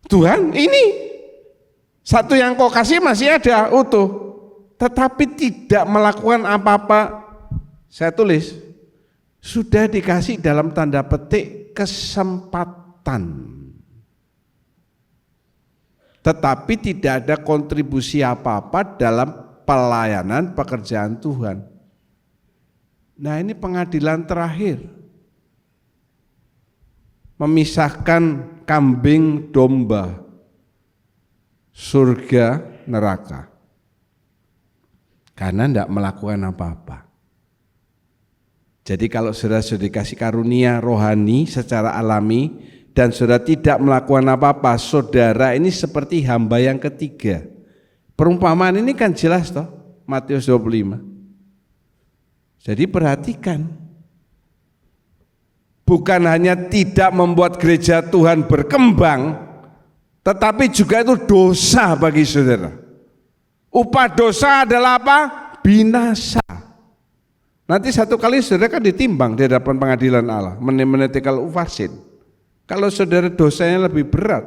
Tuhan, ini satu yang kau kasih masih ada utuh, tetapi tidak melakukan apa-apa. Saya tulis, sudah dikasih dalam tanda petik kesempatan, tetapi tidak ada kontribusi apa-apa dalam pelayanan pekerjaan Tuhan. Nah, ini pengadilan terakhir, memisahkan kambing domba, surga neraka, karena tidak melakukan apa-apa. Jadi kalau saudara sudah dikasih karunia rohani secara alami dan saudara tidak melakukan apa-apa, saudara ini seperti hamba yang ketiga. Perumpamaan ini kan jelas toh, Matius 25. Jadi perhatikan, bukan hanya tidak membuat gereja Tuhan berkembang, tetapi juga itu dosa bagi saudara. Upah dosa adalah apa? Binasa. Nanti satu kali saudara kan ditimbang di hadapan pengadilan Allah, menetical ufasin. Kalau saudara dosanya lebih berat,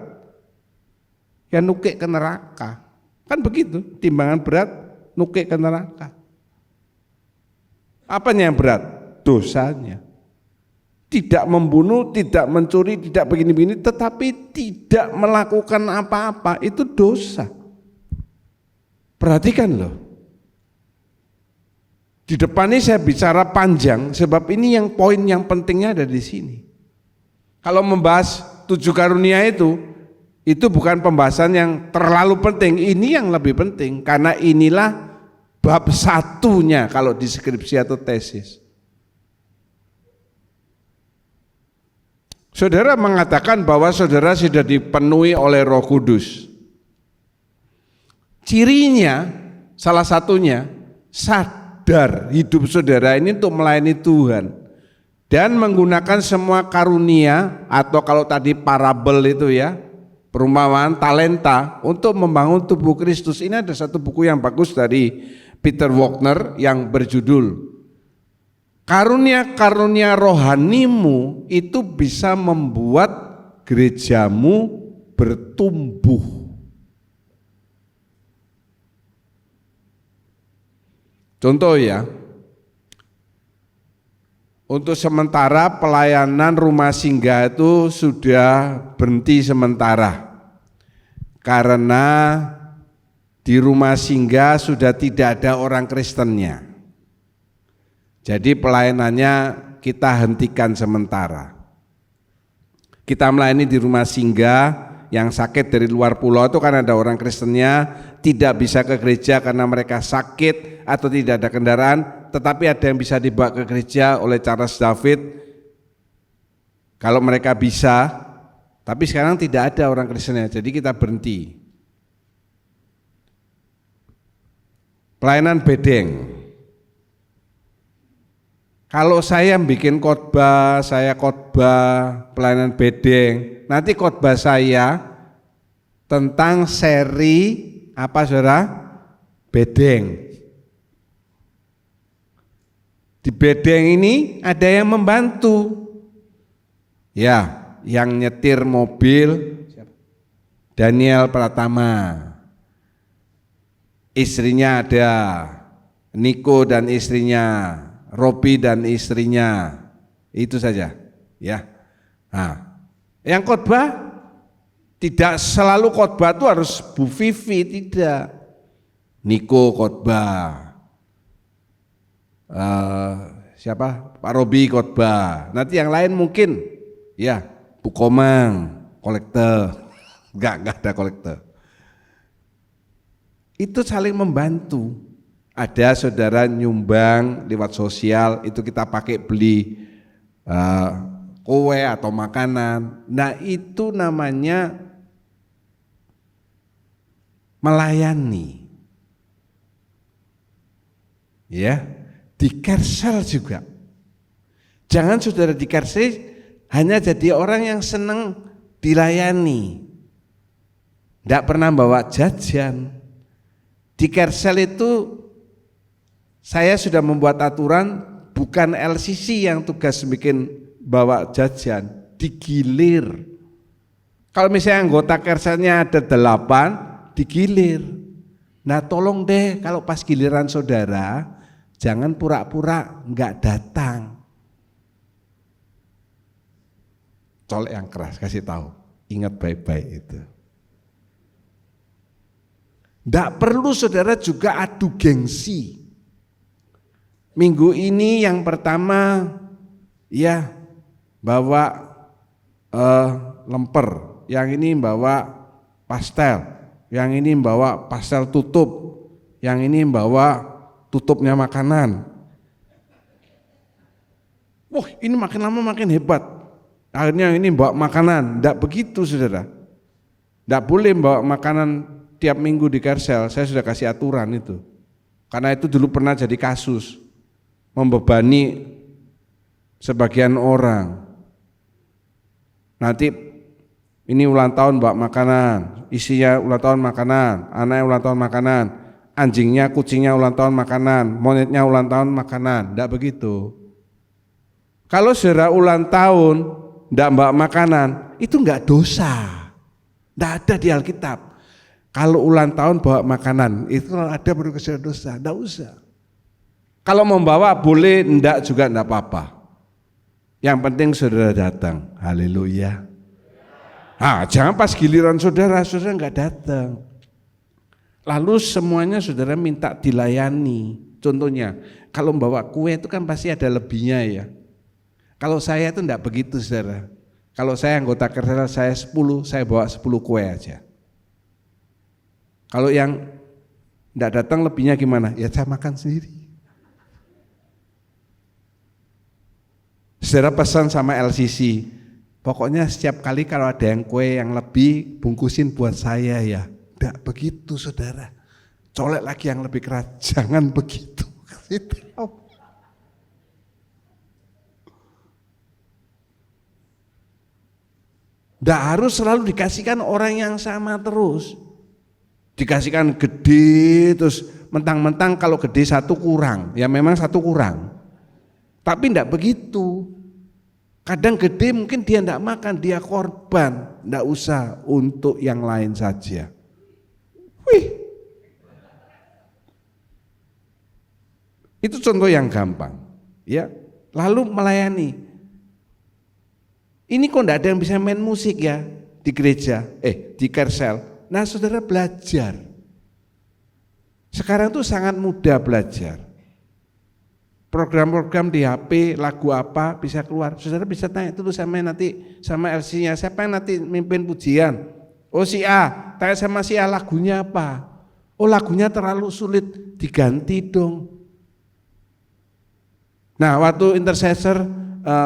ya nukik ke neraka. Kan begitu, timbangan berat, nukik ke neraka. Apanya yang berat? Dosanya. Tidak membunuh, tidak mencuri, tidak begini-begini, tetapi tidak melakukan apa-apa, itu dosa. Perhatikan loh. Di depan ini saya bicara panjang, sebab ini yang poin yang pentingnya ada di sini. Kalau membahas 7 karunia itu bukan pembahasan yang terlalu penting, ini yang lebih penting, karena inilah bab satunya kalau di skripsi atau tesis. Saudara mengatakan bahwa saudara sudah dipenuhi oleh Roh Kudus. Cirinya, salah satunya, sadar hidup saudara ini untuk melayani Tuhan dan menggunakan semua karunia atau kalau tadi parabel itu ya, perumpamaan talenta untuk membangun tubuh Kristus. Ini ada satu buku yang bagus dari Peter Wagner yang berjudul Karunia-karunia rohanimu itu bisa membuat gerejamu bertumbuh. Contoh ya, untuk sementara pelayanan rumah singgah itu sudah berhenti sementara karena di rumah singgah sudah tidak ada orang Kristennya. Jadi pelayanannya kita hentikan sementara. Kita melayani di rumah singgah yang sakit dari luar pulau itu kan ada orang Kristennya, tidak bisa ke gereja karena mereka sakit atau tidak ada kendaraan, tetapi ada yang bisa dibawa ke gereja oleh Charles David kalau mereka bisa, tapi sekarang tidak ada orang Kristennya, jadi kita berhenti. Pelayanan bedeng. Kalau saya bikin khotbah, saya khotbah pelayanan bedeng, nanti khotbah saya tentang seri apa saudara? Bedeng. Di bedeng ini ada yang membantu. Ya, yang nyetir mobil Daniel Pratama. Istrinya ada Niko dan istrinya, Robi dan istrinya, itu saja, ya. Nah, yang khotbah tidak selalu khotbah itu harus Bu Vivi, tidak. Niko khotbah, siapa? Pak Robi khotbah. Nanti yang lain mungkin, ya, Bu Komang, kolektor, enggak ada kolektor. Itu saling membantu. Ada saudara nyumbang lewat sosial, itu kita pakai beli kue atau makanan. Nah itu namanya melayani. Ya, di Kersel juga. Jangan saudara di Kersel hanya jadi orang yang senang dilayani, tidak pernah bawa jajan. Di Kersel itu saya sudah membuat aturan, bukan LCC yang tugas bikin bawa jajan, digilir. Kalau misalnya anggota Kerselnya ada 8, digilir. Nah tolong deh kalau pas giliran saudara, jangan pura-pura enggak datang. Colek yang keras, kasih tahu, ingat baik-baik itu. Enggak perlu saudara juga adu gengsi. Minggu ini yang pertama ya bawa lemper, yang ini bawa pastel, yang ini bawa pastel tutup, yang ini bawa tutupnya makanan. Wah ini makin lama makin hebat. Akhirnya ini bawa makanan, tidak begitu saudara. Tidak boleh bawa makanan tiap minggu di Kersel, saya sudah kasih aturan itu. Karena itu dulu pernah jadi kasus, membebani sebagian orang. Nanti ini ulang tahun bawa makanan, isinya ulang tahun makanan, anaknya ulang tahun makanan, anjingnya, kucingnya ulang tahun makanan, monyetnya ulang tahun makanan, tidak begitu. Kalau saudara ulang tahun tidak bawa makanan, itu enggak dosa, tidak ada di Alkitab. Kalau ulang tahun bawa makanan, itu kalau ada baru kesalahan dosa, tidak usah. Kalau membawa boleh, enggak juga enggak apa-apa. Yang penting saudara datang, haleluya. Jangan pas giliran saudara enggak datang. Lalu semuanya saudara minta dilayani. Contohnya, kalau membawa kue itu kan pasti ada lebihnya ya. Kalau saya itu enggak begitu saudara. Kalau saya anggota Kersel saya 10, saya bawa 10 kue aja. Kalau yang enggak datang lebihnya gimana? Ya saya makan sendiri. Saudara pesan sama LCC, pokoknya setiap kali kalau ada yang kue yang lebih, bungkusin buat saya ya. Tidak begitu saudara, colek lagi yang lebih keras, jangan begitu. Tidak harus selalu dikasihkan orang yang sama terus. Dikasihkan gede, terus mentang-mentang kalau gede 1 kurang, ya memang 1 kurang. Tapi tidak begitu. Kadang gede mungkin dia tidak makan, dia korban, tidak usah untuk yang lain saja. Wih, itu contoh yang gampang, ya. Lalu melayani. Ini kok tidak ada yang bisa main musik ya di gereja, di Kersel. Nah, saudara belajar. Sekarang tuh sangat mudah belajar. Program-program di HP, lagu apa bisa keluar. Saudara bisa tanya dulu sama nanti sama LC-nya, siapa yang nanti mimpin pujian? Oh si A, tanya sama si A lagunya apa? Oh lagunya terlalu sulit, diganti dong. Nah waktu intercessor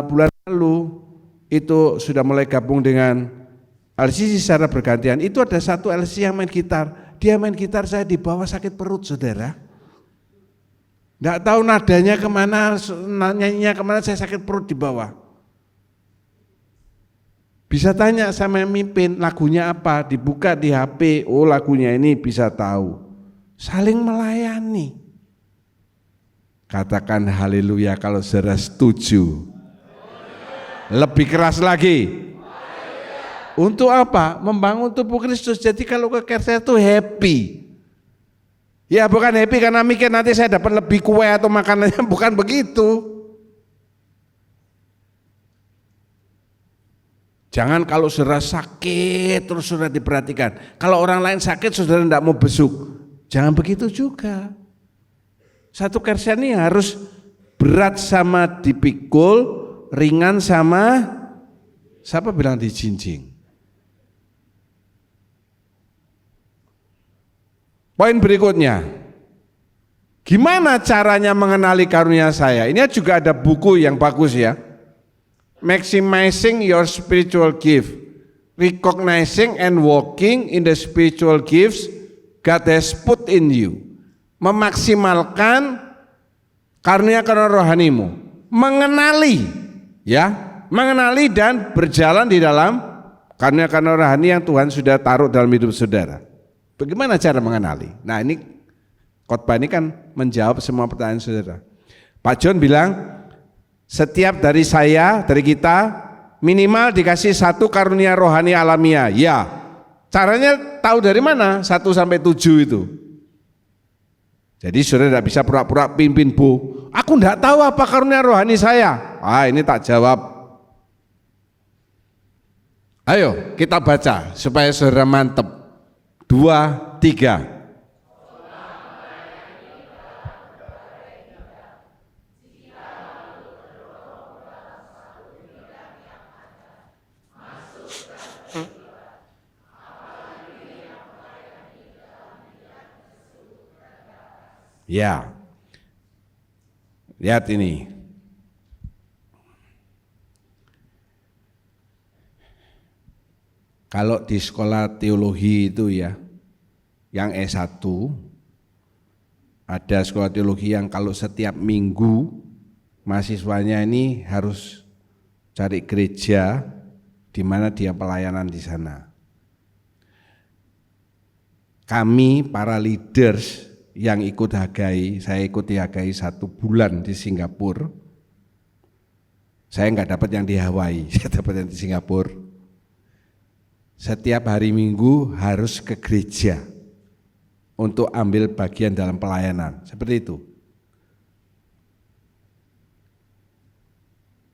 bulan lalu itu sudah mulai gabung dengan LC secara bergantian. Itu ada satu LC yang main gitar, dia main gitar saya di bawah sakit perut saudara. Nggak tahu nadanya kemana, nyanyinya kemana, saya sakit perut di bawah. Bisa tanya sama yang mimpin, lagunya apa, dibuka di HP, oh lagunya ini bisa tahu. Saling melayani. Katakan haleluya kalau saudara setuju. Lebih keras lagi. Untuk apa? Membangun tubuh Kristus. Jadi kalau ke Kersel itu happy. Ya bukan happy karena mikir nanti saya dapat lebih kue atau makanannya, bukan begitu. Jangan kalau saudara sakit terus saudara diperhatikan. Kalau orang lain sakit saudara tidak mau besuk. Jangan begitu juga. Satu Kersel ini harus berat sama dipikul, ringan sama siapa bilang dijinjing. Poin berikutnya, gimana caranya mengenali karunia saya? Ini juga ada buku yang bagus ya. Maximizing your spiritual gift, recognizing and walking in the spiritual gifts God has put in you. Memaksimalkan Karuniakan rohanimu, mengenali, ya, mengenali dan berjalan di dalam karuniakan rohani yang Tuhan sudah taruh dalam hidup saudara. Bagaimana cara mengenali? Nah, ini khotbah ini kan menjawab semua pertanyaan saudara. Pak John bilang, setiap dari saya, dari kita, minimal dikasih satu karunia rohani alamiah. Ya, caranya tahu dari mana? 1 sampai 7 itu. Jadi saudara tidak bisa pura-pura pimpin bu. Aku tidak tahu apa karunia rohani saya. Ini tak jawab. Ayo kita baca supaya saudara mantep. 2, 3. Ya, lihat ini. Kalau di sekolah teologi itu ya, yang S1, ada sekolah teologi yang kalau setiap minggu mahasiswanya ini harus cari gereja di mana dia pelayanan di sana. Kami para leaders yang ikut Hagai, saya ikut Hagai 1 bulan di Singapura. Saya enggak dapat yang di Hawaii, saya dapat yang di Singapura. Setiap hari Minggu harus ke gereja untuk ambil bagian dalam pelayanan, seperti itu.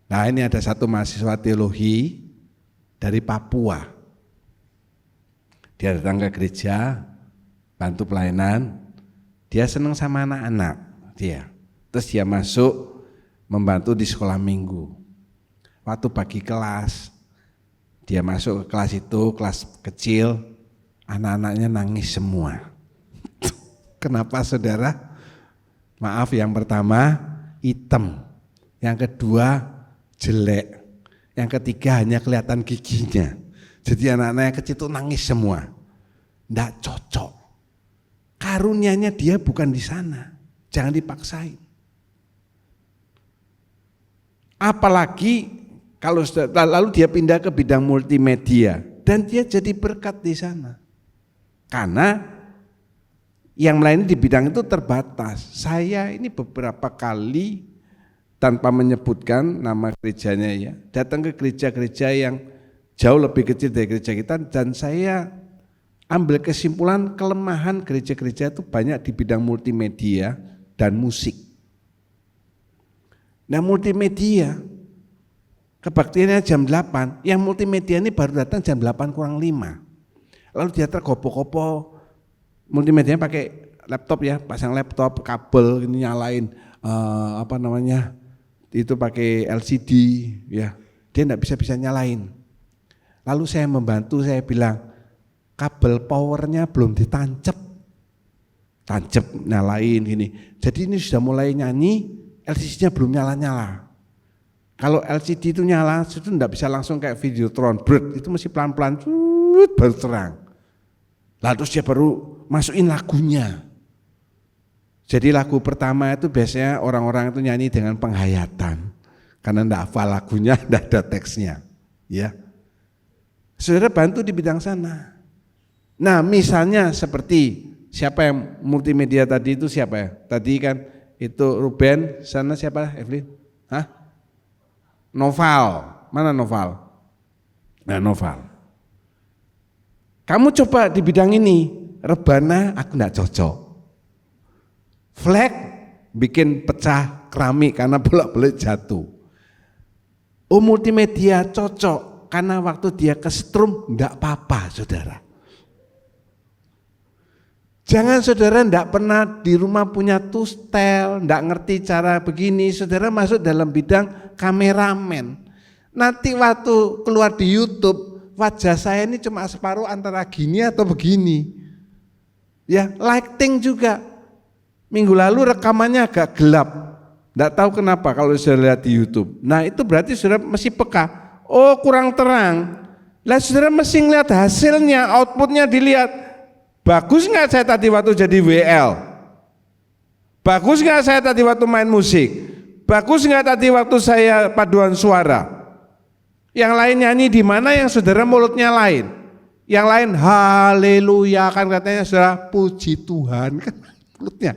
Nah, ini ada satu mahasiswa teologi dari Papua. Dia datang ke gereja, bantu pelayanan. Dia senang sama anak-anak dia. Terus dia masuk membantu di sekolah minggu. Waktu bagi kelas, dia masuk ke kelas itu, kelas kecil, anak-anaknya nangis semua. Kenapa saudara? Maaf, yang pertama hitam, yang kedua jelek, yang ketiga hanya kelihatan giginya. Jadi anak-anak yang kecil itu nangis semua. Nggak cocok. Karunianya dia bukan di sana, jangan dipaksain. Apalagi kalau lalu dia pindah ke bidang multimedia dan dia jadi berkat di sana. Karena yang melayani di bidang itu terbatas. Saya ini beberapa kali tanpa menyebutkan nama gerejanya ya, datang ke gereja-gereja yang jauh lebih kecil dari gereja kita dan saya ambil kesimpulan kelemahan gereja-gereja itu banyak di bidang multimedia dan musik. Nah, multimedia kebaktiannya jam 8, yang multimedia ini baru datang jam 8 kurang 5. Lalu dia tergopo-gopo, multimedianya pakai laptop ya, pasang laptop, kabel ini nyalain itu pakai LCD ya, dia enggak bisa nyalain. Lalu saya membantu, saya bilang, kabel powernya belum ditancap, nyalain gini. Jadi ini sudah mulai nyanyi, LCD-nya belum nyala-nyala. Kalau LCD itu nyala, itu enggak bisa langsung kayak Videotron, itu mesti pelan-pelan, baru terang. Lalu terus dia baru masukin lagunya. Jadi lagu pertama itu biasanya orang-orang itu nyanyi dengan penghayatan, karena enggak hafal lagunya, enggak ada teksnya. Ya, saudara bantu di bidang sana. Nah, misalnya seperti siapa yang multimedia tadi itu siapa ya? Tadi kan itu Ruben, sana siapa Evelyn? Noval, mana Noval? Nah, Noval. Kamu coba di bidang ini, rebana aku enggak cocok. Flag bikin pecah keramik karena bolak-balik jatuh. Multimedia cocok karena waktu dia ke strum enggak apa-apa, saudara. Jangan saudara enggak pernah di rumah punya tustel, enggak ngerti cara begini, saudara masuk dalam bidang kameramen. Nanti waktu keluar di YouTube, wajah saya ini cuma separuh antara gini atau begini. Ya, lighting juga. Minggu lalu rekamannya agak gelap. Enggak tahu kenapa kalau saya lihat di YouTube. Nah, itu berarti saudara mesti peka. Oh, kurang terang. Lah saudara mesti lihat hasilnya, outputnya dilihat. Bagus nggak saya tadi waktu jadi WL? Bagus nggak saya tadi waktu main musik? Bagus nggak tadi waktu saya paduan suara? Yang lain nyanyi di mana yang saudara mulutnya lain? Yang lain haleluya kan katanya saudara, puji Tuhan kan mulutnya.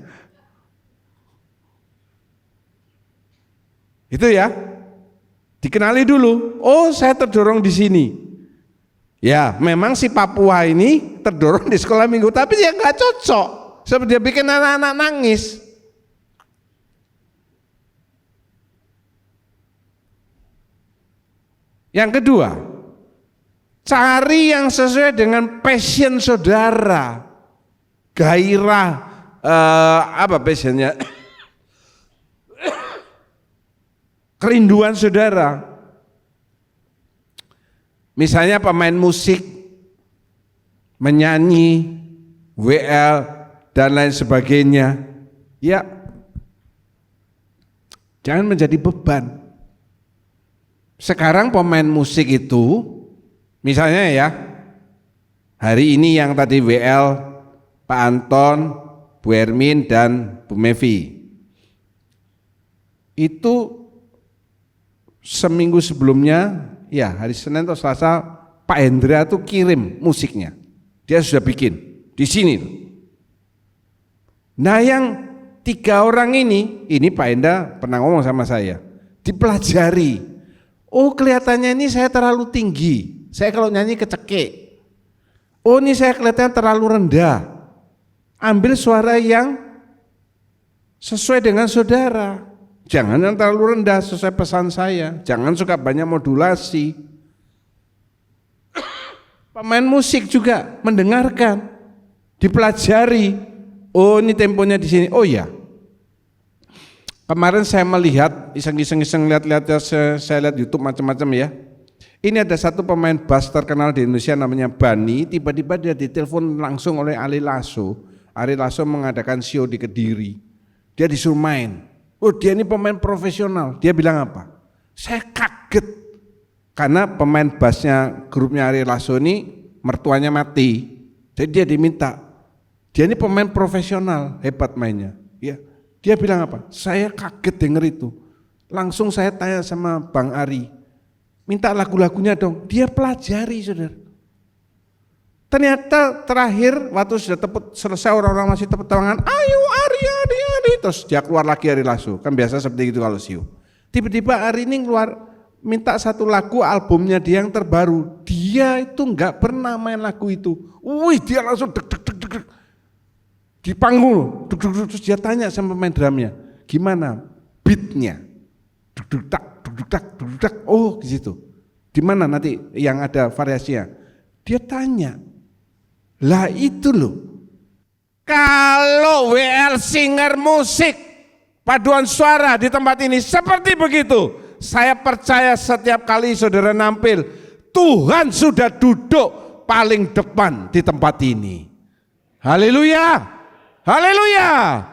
Itu ya. Dikenali dulu. Oh, saya terdorong di sini. Ya, memang si Papua ini terdorong di sekolah minggu, tapi dia nggak cocok. Seperti dia bikin anak-anak nangis. Yang kedua, cari yang sesuai dengan passion saudara, gairah, apa passionnya, kerinduan saudara. Misalnya pemain musik, menyanyi, WL, dan lain sebagainya. Ya, jangan menjadi beban. Sekarang pemain musik itu, misalnya ya, hari ini yang tadi WL, Pak Anton, Bu Ermin, dan Bu Mevi, itu seminggu sebelumnya, ya hari Senin atau Selasa, Pak Hendra tuh kirim musiknya, dia sudah bikin di sini. Nah yang 3 orang ini Pak Hendra pernah ngomong sama saya, dipelajari. Oh kelihatannya ini saya terlalu tinggi, saya kalau nyanyi kecekek. Oh ini saya kelihatannya terlalu rendah. Ambil suara yang sesuai dengan saudara. Jangan yang terlalu rendah sesuai pesan saya. Jangan suka banyak modulasi. Pemain musik juga mendengarkan, dipelajari. Oh ini temponya di sini. Oh ya. Kemarin saya melihat, iseng-iseng lihat-lihat, saya lihat YouTube macam-macam ya. Ini ada satu pemain bass terkenal di Indonesia namanya Bani, tiba-tiba dia ditelepon langsung oleh Ari Lasso. Ari Lasso mengadakan show di Kediri. Dia disuruh main. Oh dia ini pemain profesional. Dia bilang apa? Saya kaget. Karena pemain bassnya grupnya Ari Lasso ini mertuanya mati. Jadi dia diminta. Dia ini pemain profesional, hebat mainnya. Ya. Dia bilang apa? Saya kaget denger itu. Langsung saya tanya sama Bang Ari, minta lagu-lagunya dong. Dia pelajari, saudara. Ternyata terakhir waktu sudah selesai orang-orang masih tepuk tangan, ayo Ari, terus dia keluar lagi Ari Lasso. Kan biasa seperti itu kalau siu. Tiba-tiba Ari ini keluar minta satu lagu albumnya dia yang terbaru. Dia itu nggak pernah main lagu itu. Wih, dia langsung deg di panggung, terus dia tanya sama pemain drumnya, gimana beatnya, oh di situ, di mana nanti yang ada variasinya? Dia tanya, lah itu loh, kalau WL Singer musik, paduan suara di tempat ini seperti begitu, saya percaya setiap kali saudara nampil, Tuhan sudah duduk paling depan di tempat ini. Haleluya. Haleluya.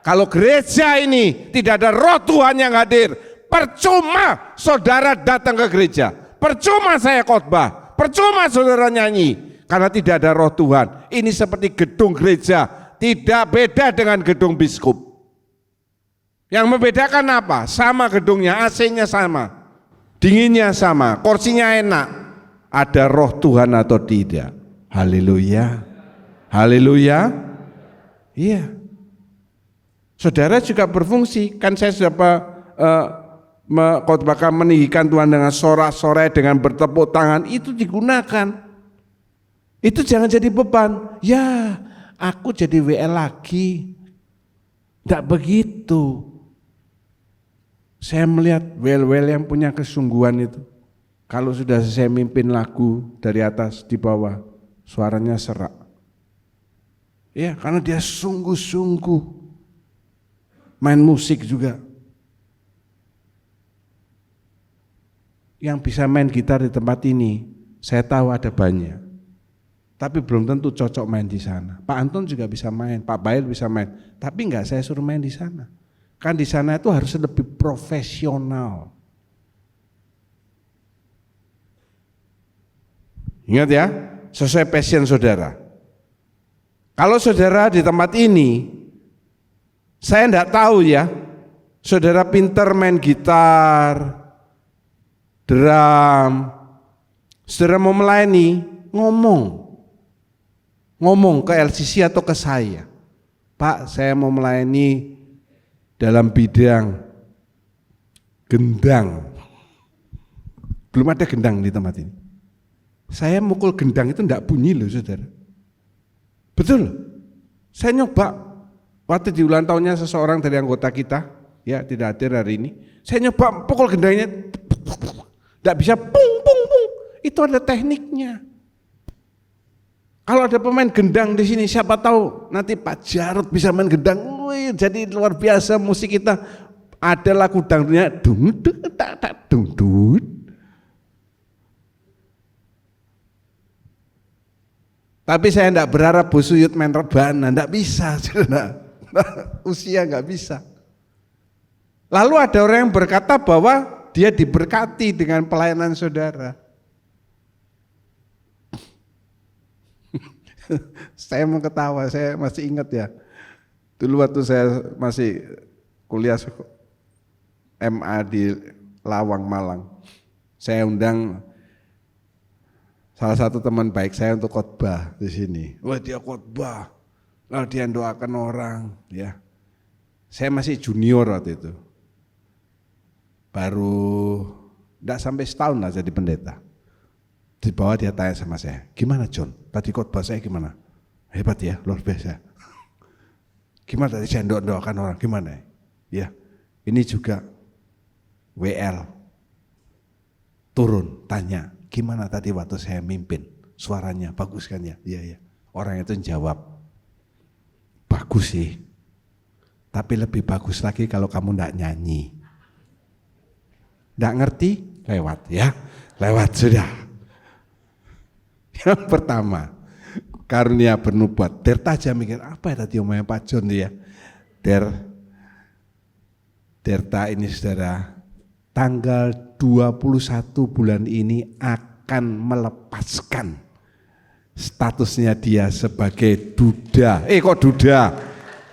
Kalau gereja ini tidak ada roh Tuhan yang hadir, percuma saudara datang ke gereja, percuma saya khotbah, percuma saudara nyanyi, karena tidak ada roh Tuhan. Ini seperti gedung gereja, tidak beda dengan gedung biskup. Yang membedakan apa? Sama gedungnya, AC-nya sama, dinginnya sama, kursinya enak. Ada roh Tuhan atau tidak? Haleluya. Haleluya. Iya, saudara juga berfungsi. Kan saya sudah khotbahkan meninggikan Tuhan dengan sorak-sorai, dengan bertepuk tangan, itu digunakan. Itu jangan jadi beban. Ya, aku jadi WL lagi. Tidak begitu. Saya melihat WL yang punya kesungguhan itu. Kalau sudah saya mimpin lagu dari atas di bawah, suaranya serak. Ya, karena dia sungguh-sungguh main musik juga. Yang bisa main gitar di tempat ini, saya tahu ada banyak. Tapi belum tentu cocok main di sana. Pak Anton juga bisa main, Pak Bail bisa main. Tapi enggak saya suruh main di sana. Kan di sana itu harus lebih profesional. Ingat ya, sesuai passion saudara. Kalau saudara di tempat ini Saya enggak tahu ya, saudara pinter main gitar, drum, saudara mau melayani, ngomong ke LCC atau ke saya, Pak, saya mau melayani dalam bidang gendang. Belum ada gendang di tempat ini. Saya mukul gendang itu enggak bunyi loh saudara. Betul. Saya nyoba waktu di ulang tahunnya seseorang dari anggota kita, ya tidak hadir hari ini. Saya nyoba pukul gendangnya, enggak bisa pung pung pung. Itu ada tekniknya. Kalau ada pemain gendang di sini, siapa tahu nanti Pak Jarod bisa main gendang. Wih, jadi luar biasa musik kita. Ada lagu dangdutnya dung dung tak tak dung dung. Tapi saya enggak berharap Bu Suyut main rebana, enggak bisa, usia enggak bisa. Lalu ada orang yang berkata bahwa dia diberkati dengan pelayanan saudara. Saya mau ketawa, saya masih ingat ya. Dulu waktu saya masih kuliah MA di Lawang, Malang, saya undang salah satu teman baik saya untuk khotbah di sini. Wah, dia khotbah, lalu dia doakan orang, ya. Saya masih junior waktu itu, baru tidak sampai setahun lah jadi pendeta. Di bawah dia tanya sama saya, gimana John? Tadi khotbah saya gimana? Hebat ya, luar biasa. Gimana tadi saya doakan orang? Gimana? Ya, ini juga WL turun tanya. Gimana tadi waktu saya mimpin? Suaranya bagus kan ya? Iya, iya. Orang itu jawab, bagus sih. Tapi lebih bagus lagi kalau kamu enggak nyanyi. Enggak ngerti? Lewat ya. Lewat sudah. Yang pertama, karunia bernubuat. Der aja mikir, apa ya tadi omongnya Pak John ya? Derta ini saudara, tanggal 21 bulan ini akan melepaskan statusnya dia sebagai duda. Kok duda?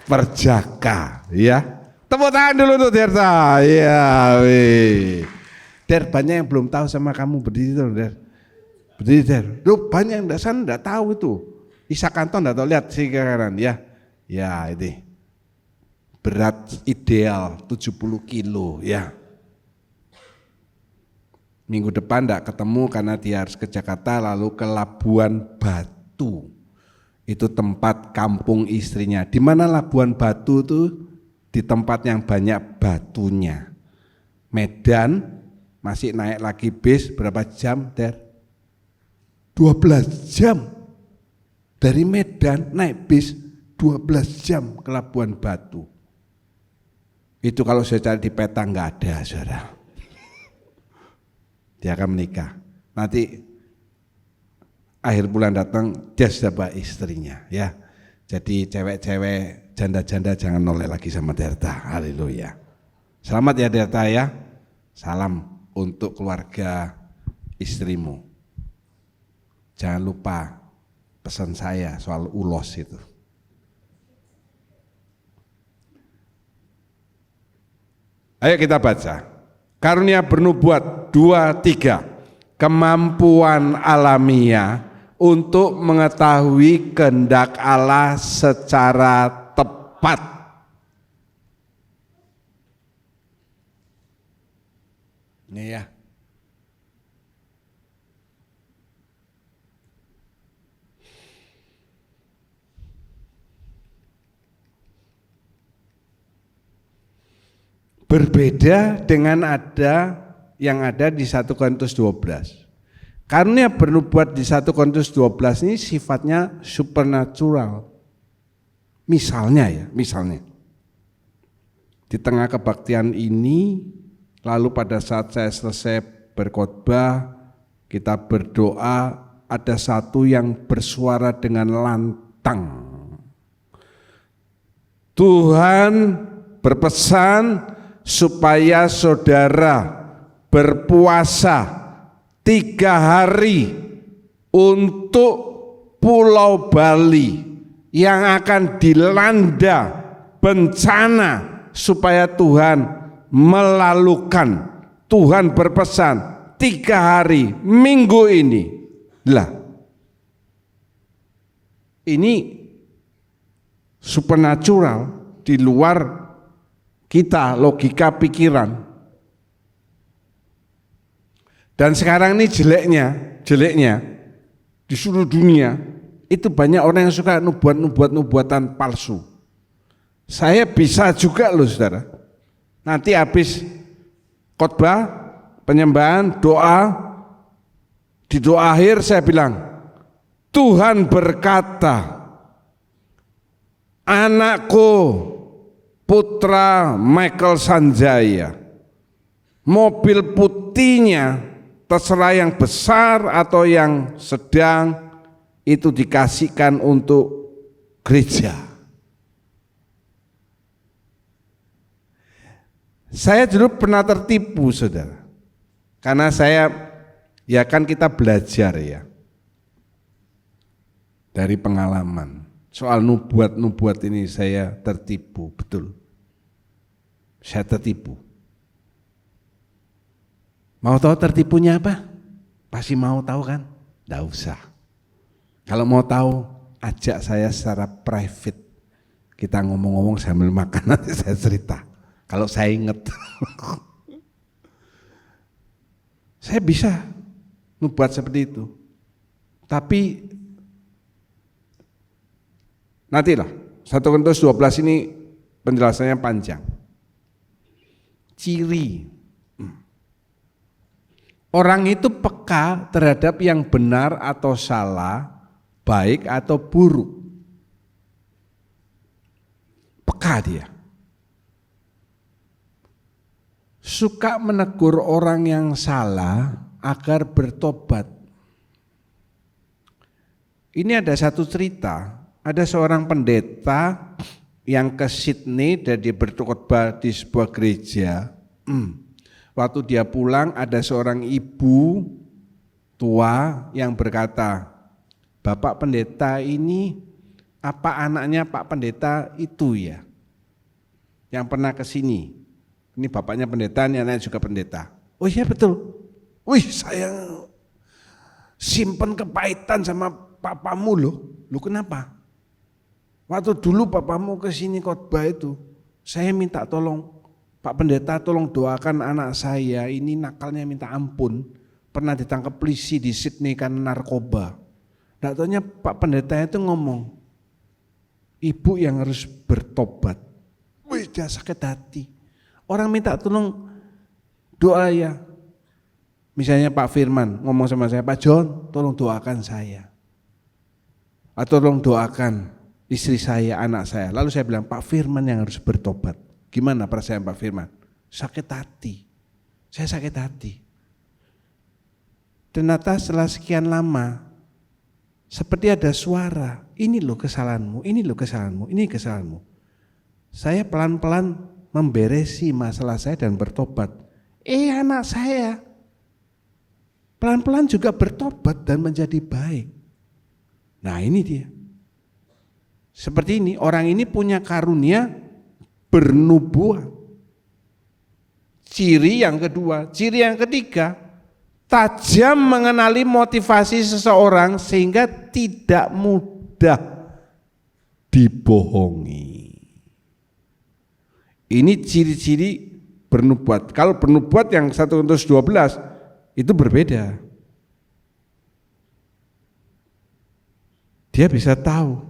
Perjaka, ya. Tepuk tangan dulu untuk Derta. Ya, weh. Der, banyak yang belum tahu sama kamu berdiri tuh, Der. Berdiri, Der. Loh, banyak yang enggak tahu itu. Isa Kanton enggak tahu, lihat sih kanan ya. Ya, ini. Berat ideal 70 kilo, ya. Minggu depan enggak ketemu karena dia harus ke Jakarta, lalu ke Labuan Batu. Itu tempat kampung istrinya. Di mana Labuan Batu itu? Di tempat yang banyak batunya. Medan masih naik lagi bis berapa jam, Der? 12 jam. Dari Medan naik bis 12 jam ke Labuan Batu. Itu kalau saya cari di peta enggak ada, saudara. Dia akan menikah. Nanti akhir bulan datang dia sudah bawa istrinya, ya. Jadi cewek-cewek janda-janda jangan noleh lagi sama Derta. Haleluya. Selamat ya Derta ya. Salam untuk keluarga istrimu. Jangan lupa pesan saya soal ulos itu. Ayo kita baca. Karunia bernubuat 2-3. Kemampuan alamiah untuk mengetahui kehendak Allah secara tepat. Ini ya. Berbeda dengan yang ada di 1 Korintus 12. Karunia bernubuat di 1 Korintus 12 ini sifatnya supernatural. Misalnya di tengah kebaktian ini, lalu pada saat saya selesai berkhotbah, kita berdoa, ada satu yang bersuara dengan lantang. Tuhan berpesan supaya saudara berpuasa 3 hari untuk Pulau Bali yang akan dilanda bencana supaya Tuhan melalukan. Tuhan berpesan 3 hari minggu ini. Lah, ini supernatural di luar kita logika pikiran. Dan sekarang ini jeleknya di seluruh dunia itu banyak orang yang suka nubuatan palsu. Saya bisa juga loh saudara. Nanti habis khotbah, penyembahan, doa, di doa akhir saya bilang, Tuhan berkata, anakku putra Michael Sanjaya, mobil putihnya terserah yang besar atau yang sedang itu dikasihkan untuk gereja. Saya dulu pernah tertipu saudara, karena ya kan kita belajar ya dari pengalaman. Soal nubuat ini saya tertipu, betul. Saya tertipu. Mau tahu tertipunya apa? Pasti mau tahu kan? Nggak usah. Kalau mau tahu, ajak saya secara private. Kita ngomong-ngomong sambil makan, nanti saya cerita. Kalau saya ingat. Saya bisa nubuat seperti itu. Tapi nantilah 1 Korintus 12 ini penjelasannya panjang. Ciri orang itu peka terhadap yang benar atau salah, baik atau buruk. Peka dia. Suka menegur orang yang salah agar bertobat. Ini ada satu cerita, ada seorang pendeta yang ke Sydney dan dia berkhotbah di sebuah gereja. Waktu dia pulang ada seorang ibu tua yang berkata, Bapak pendeta ini apa anaknya Pak pendeta itu ya? Yang pernah ke sini. Ini bapaknya pendeta, ini anaknya juga pendeta. Oh iya betul. Wih saya simpen kepahitan sama papamu loh. Lu kenapa? Waktu dulu papamu ke sini khotbah itu, saya minta tolong Pak pendeta tolong doakan anak saya, ini nakalnya minta ampun. Pernah ditangkap polisi di Sydney karena narkoba. Nggak taunya Pak pendeta itu ngomong, ibu yang harus bertobat. Wih dia sakit hati. Orang minta tolong doa ya. Misalnya Pak Firman ngomong sama saya, Pak John tolong doakan saya. Atau tolong doakan istri saya, anak saya. Lalu saya bilang, Pak Firman yang harus bertobat. Gimana perasaan Pak Firman? Sakit hati. Saya sakit hati. Ternyata setelah sekian lama, seperti ada suara, ini loh kesalahanmu, ini loh kesalahanmu, ini kesalahanmu. Saya pelan-pelan memberesi masalah saya dan bertobat. Anak saya pelan-pelan juga bertobat dan menjadi baik. Nah ini dia. Seperti ini, orang ini punya karunia bernubuat. Ciri yang kedua, ciri yang ketiga, tajam mengenali motivasi seseorang sehingga tidak mudah dibohongi. Ini ciri-ciri bernubuat. Kalau bernubuat yang 1 Korintus 12 itu berbeda. Dia bisa tahu.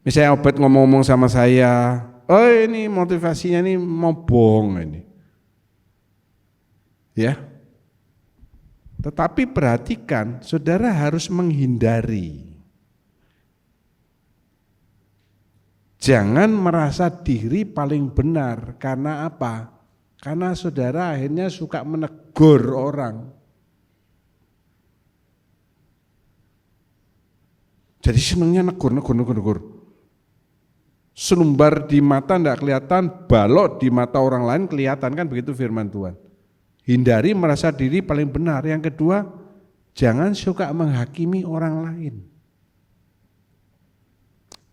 Misalnya Obed ngomong-ngomong sama saya, oh ini motivasinya ini mau bohong ini. Ya. Tetapi perhatikan, saudara harus menghindari. Jangan merasa diri paling benar, karena apa? Karena saudara akhirnya suka menegur orang. Jadi senangnya negur. Selumbar di mata tidak kelihatan, balok di mata orang lain kelihatan, kan begitu firman Tuhan. Hindari merasa diri paling benar. Yang kedua, jangan suka menghakimi orang lain.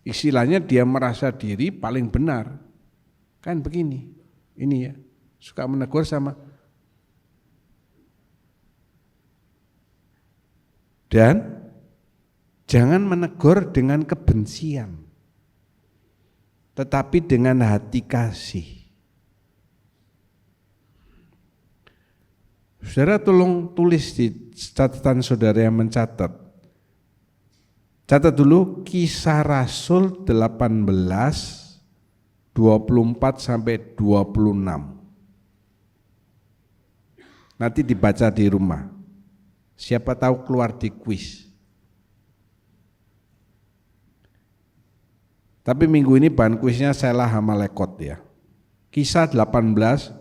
Istilahnya dia merasa diri paling benar. Kan begini, ini ya, suka menegur sama. Dan jangan menegur dengan kebencian, tetapi dengan hati kasih. Saudara tolong tulis di catatan saudara yang mencatat. Catat dulu Kisah Rasul 18, 24 sampai 26. Nanti dibaca di rumah. Siapa tahu keluar di kuis. Tapi minggu ini bahan kuisnya Selah Hamalekot ya. Kisah 18,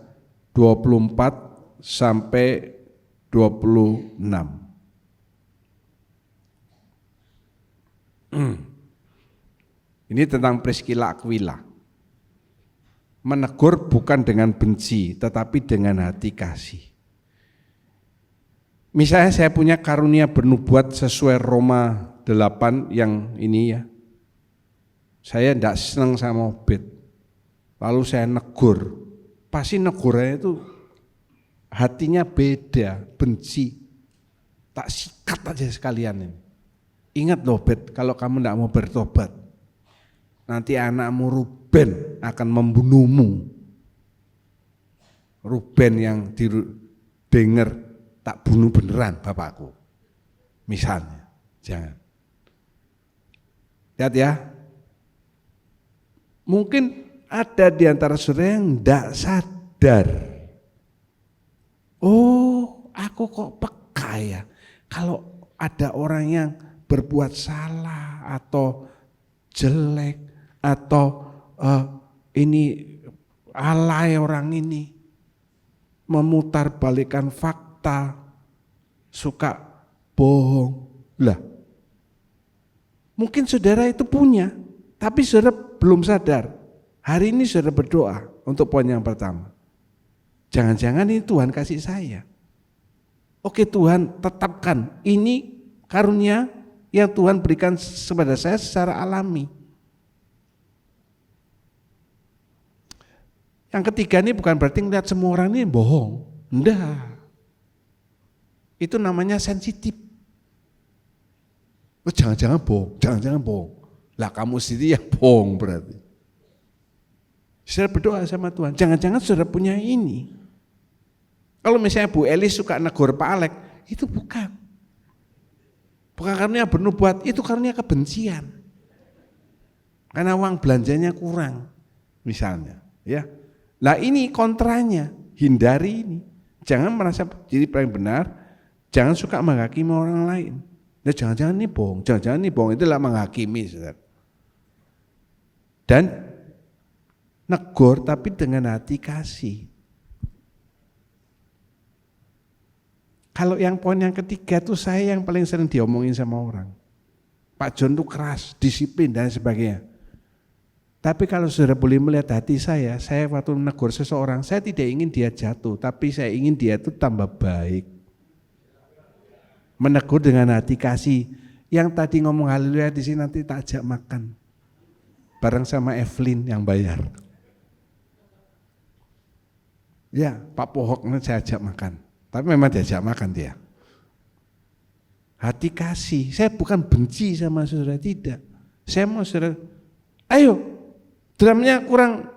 24 sampai 26. Ini tentang Priskila Aquila. Menegur bukan dengan benci, tetapi dengan hati kasih. Misalnya saya punya karunia bernubuat sesuai Roma 8 yang ini ya. Saya tidak senang sama Obed. Lalu saya negur. Pasti negurnya itu hatinya beda, benci. Tak sikat aja sekalian ini. Ingat loh Bet, kalau kamu tidak mau bertobat, nanti anakmu Ruben akan membunuhmu. Ruben yang didengar tak bunuh beneran bapakku. Misalnya, jangan. Lihat ya, mungkin ada di antara saudara yang tidak sadar. Oh, aku kok peka ya. Kalau ada orang yang berbuat salah atau jelek atau ini alay orang ini, memutarbalikkan fakta, suka bohong. Lah, mungkin saudara itu punya, tapi saudara belum sadar. Hari ini saudara berdoa untuk poin yang pertama. Jangan-jangan ini Tuhan kasih saya. Oke Tuhan, tetapkan ini karunia yang Tuhan berikan kepada saya secara alami. Yang ketiga ini bukan berarti melihat semua orang ini bohong. Enggak. Itu namanya sensitif. Oh, jangan-jangan bohong, jangan-jangan bohong. Lah kamu sendiri yang bohong berarti. Saudara berdoa sama Tuhan, jangan-jangan saudara punya ini. Kalau misalnya Bu Elis suka negur Pak Alek, itu bukan. Bukan karunia bernubuat, itu karunia kebencian. Karena uang belanjanya kurang, misalnya. Ya, nah ini kontranya, hindari ini. Jangan merasa diri paling benar, jangan suka menghakimi orang lain. Nah, jangan-jangan ini bohong, jangan-jangan ini bohong, itulah menghakimi. Saudara. Dan negur tapi dengan hati kasih. Kalau yang poin yang ketiga tuh saya yang paling sering diomongin sama orang. Pak John tuh keras, disiplin dan sebagainya. Tapi kalau saudara boleh melihat hati saya waktu menegur seseorang, saya tidak ingin dia jatuh, tapi saya ingin dia itu tambah baik. Menegur dengan hati kasih. Yang tadi ngomong haleluya di sini nanti tak ajak makan. Bareng sama Evelyn yang bayar. Ya, Pak Pohok saya ajak makan. Tapi memang diajak makan dia. Hati kasih, saya bukan benci sama saudara, tidak. Saya mau saudara, ayo drumnya kurang,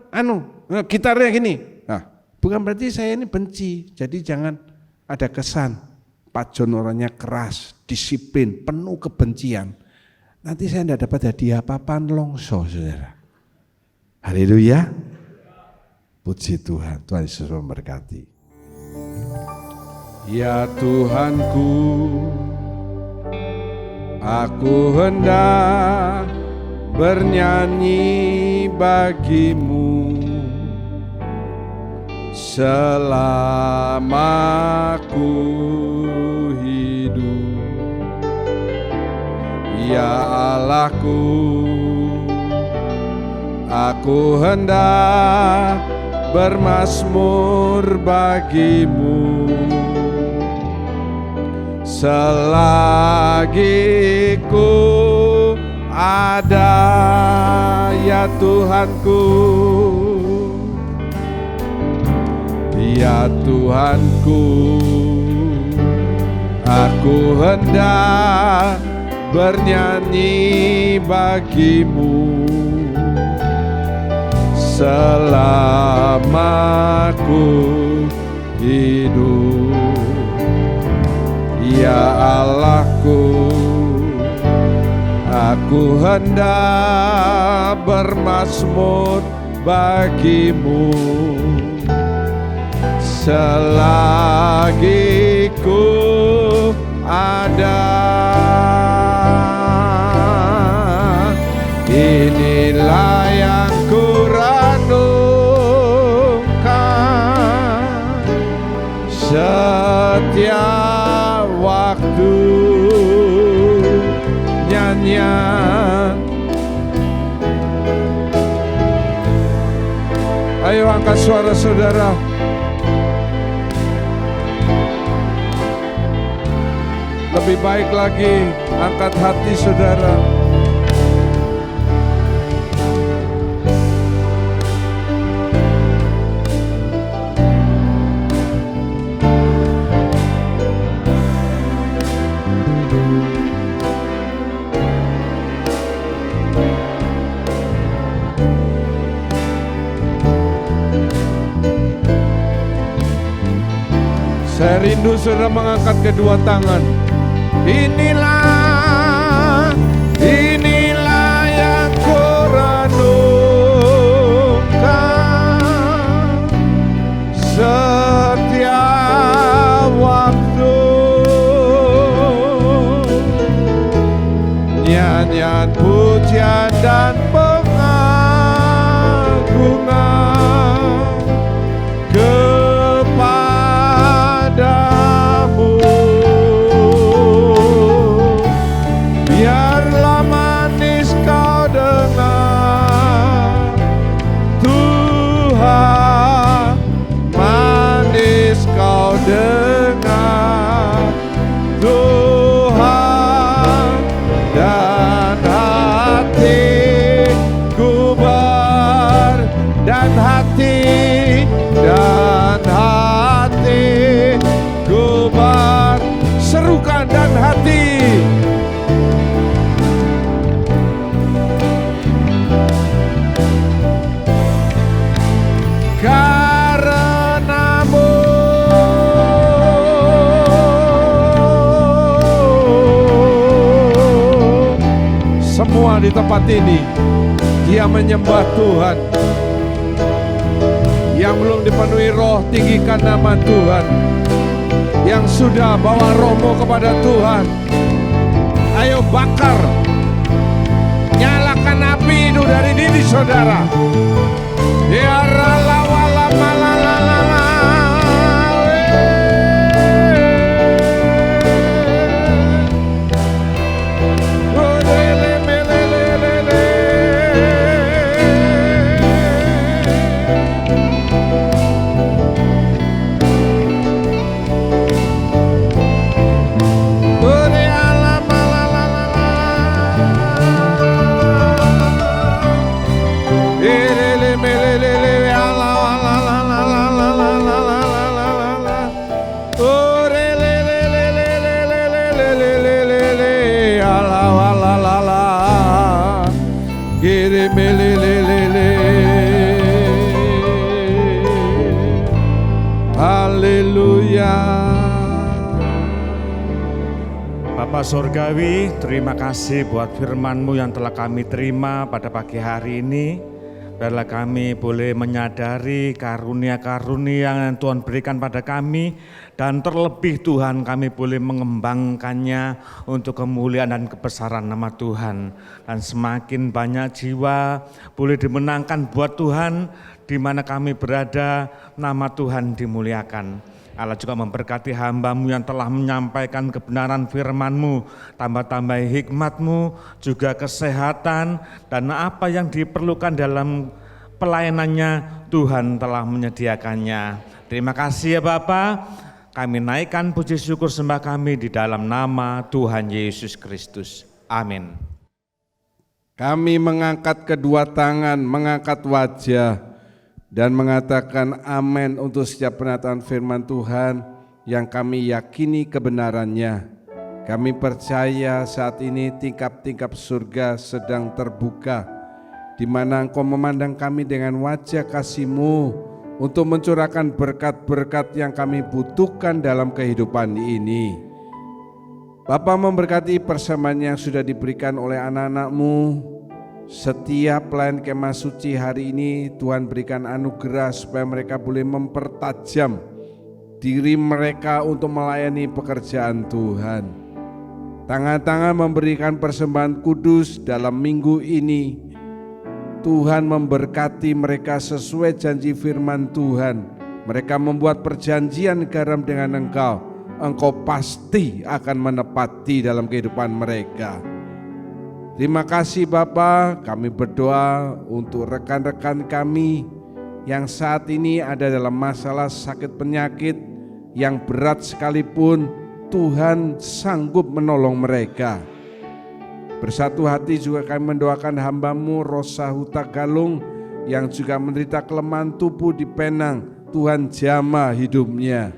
gitarnya gini. Nah, bukan berarti saya ini benci, jadi jangan ada kesan. Pak John orangnya keras, disiplin, penuh kebencian. Nanti saya tidak dapat hadiah apa-apaan longso, saudara. Haleluya. Puji Tuhan, Tuhan Yesus memberkati. Ya Tuhanku, aku hendak bernyanyi bagimu selama ku hidup. Ya Allahku, aku hendak bermazmur bagimu selagi ku ada ya Tuhanku, ya Tuhanku, aku hendak bernyanyi bagimu selama ku hidup. Ya Allahku, aku hendak bermazmur bagimu selagi ku ada. Inilah yang ku renungkan setiap waktu, nyanyian. Ayo angkat suara saudara. Lebih baik lagi angkat hati saudara. Saya rindu saudara mengangkat kedua tangan. Inilah yang ku renungkan setiap waktu, nyanyian pujian dan pengagungan kepadamu. Biarlah manis kau dengar, Tuhan, manis kau dengar, Tuhan, dan hatiku dan hatiku serukan dan hati. Karenamu semua di tempat ini dia menyembah Tuhan. Yang belum dipenuhi roh, tinggikan nama Tuhan. Yang sudah bawa rohmu kepada Tuhan, ayo bakar, nyalakan api itu dari diri saudara. Ya rala wala malalalala. Haleluya. Bapa Surgawi, terima kasih buat firman-Mu yang telah kami terima pada pagi hari ini. Biarlah kami boleh menyadari karunia-karunia yang Tuhan berikan pada kami, dan terlebih Tuhan kami boleh mengembangkannya untuk kemuliaan dan kebesaran nama Tuhan. Dan semakin banyak jiwa boleh dimenangkan buat Tuhan, di mana kami berada, nama Tuhan dimuliakan. Allah juga memberkati hamba-Mu yang telah menyampaikan kebenaran firman-Mu, tambah-tambah hikmat-Mu, juga kesehatan, dan apa yang diperlukan dalam pelayanannya, Tuhan telah menyediakannya. Terima kasih ya Bapa, kami naikkan puji syukur sembah kami di dalam nama Tuhan Yesus Kristus. Amin. Kami mengangkat kedua tangan, mengangkat wajah, dan mengatakan amin untuk setiap penataan firman Tuhan yang kami yakini kebenarannya. Kami percaya saat ini tingkap-tingkap surga sedang terbuka, di mana Engkau memandang kami dengan wajah kasih-Mu untuk mencurahkan berkat-berkat yang kami butuhkan dalam kehidupan ini. Bapa memberkati persembahan yang sudah diberikan oleh anak-anak-Mu. Setiap pelayan kemah suci hari ini Tuhan berikan anugerah supaya mereka boleh mempertajam diri mereka untuk melayani pekerjaan Tuhan. Tangan-tangan memberikan persembahan kudus dalam minggu ini. Tuhan memberkati mereka sesuai janji firman Tuhan. Mereka membuat perjanjian garam dengan Engkau. Engkau pasti akan menepati dalam kehidupan mereka. Terima kasih Bapa, kami berdoa untuk rekan-rekan kami yang saat ini ada dalam masalah sakit penyakit yang berat sekalipun, Tuhan sanggup menolong mereka. Bersatu hati juga kami mendoakan hamba-Mu Rosa Huta Galung yang juga menderita kelemahan tubuh di Penang. Tuhan jamah hidupnya.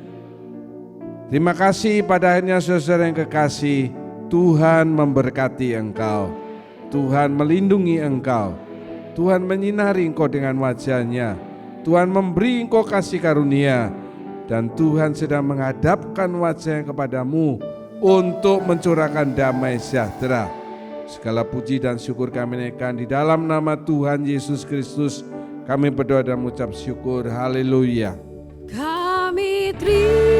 Terima kasih pada akhirnya saudara yang kekasih, Tuhan memberkati engkau, Tuhan melindungi engkau, Tuhan menyinari engkau dengan wajah-Nya, Tuhan memberi engkau kasih karunia, dan Tuhan sedang menghadapkan wajah-Nya kepadamu untuk mencurahkan damai sejahtera. Segala puji dan syukur kami naikkan di dalam nama Tuhan Yesus Kristus. Kami berdoa dan mengucap syukur. Haleluya. Kami terima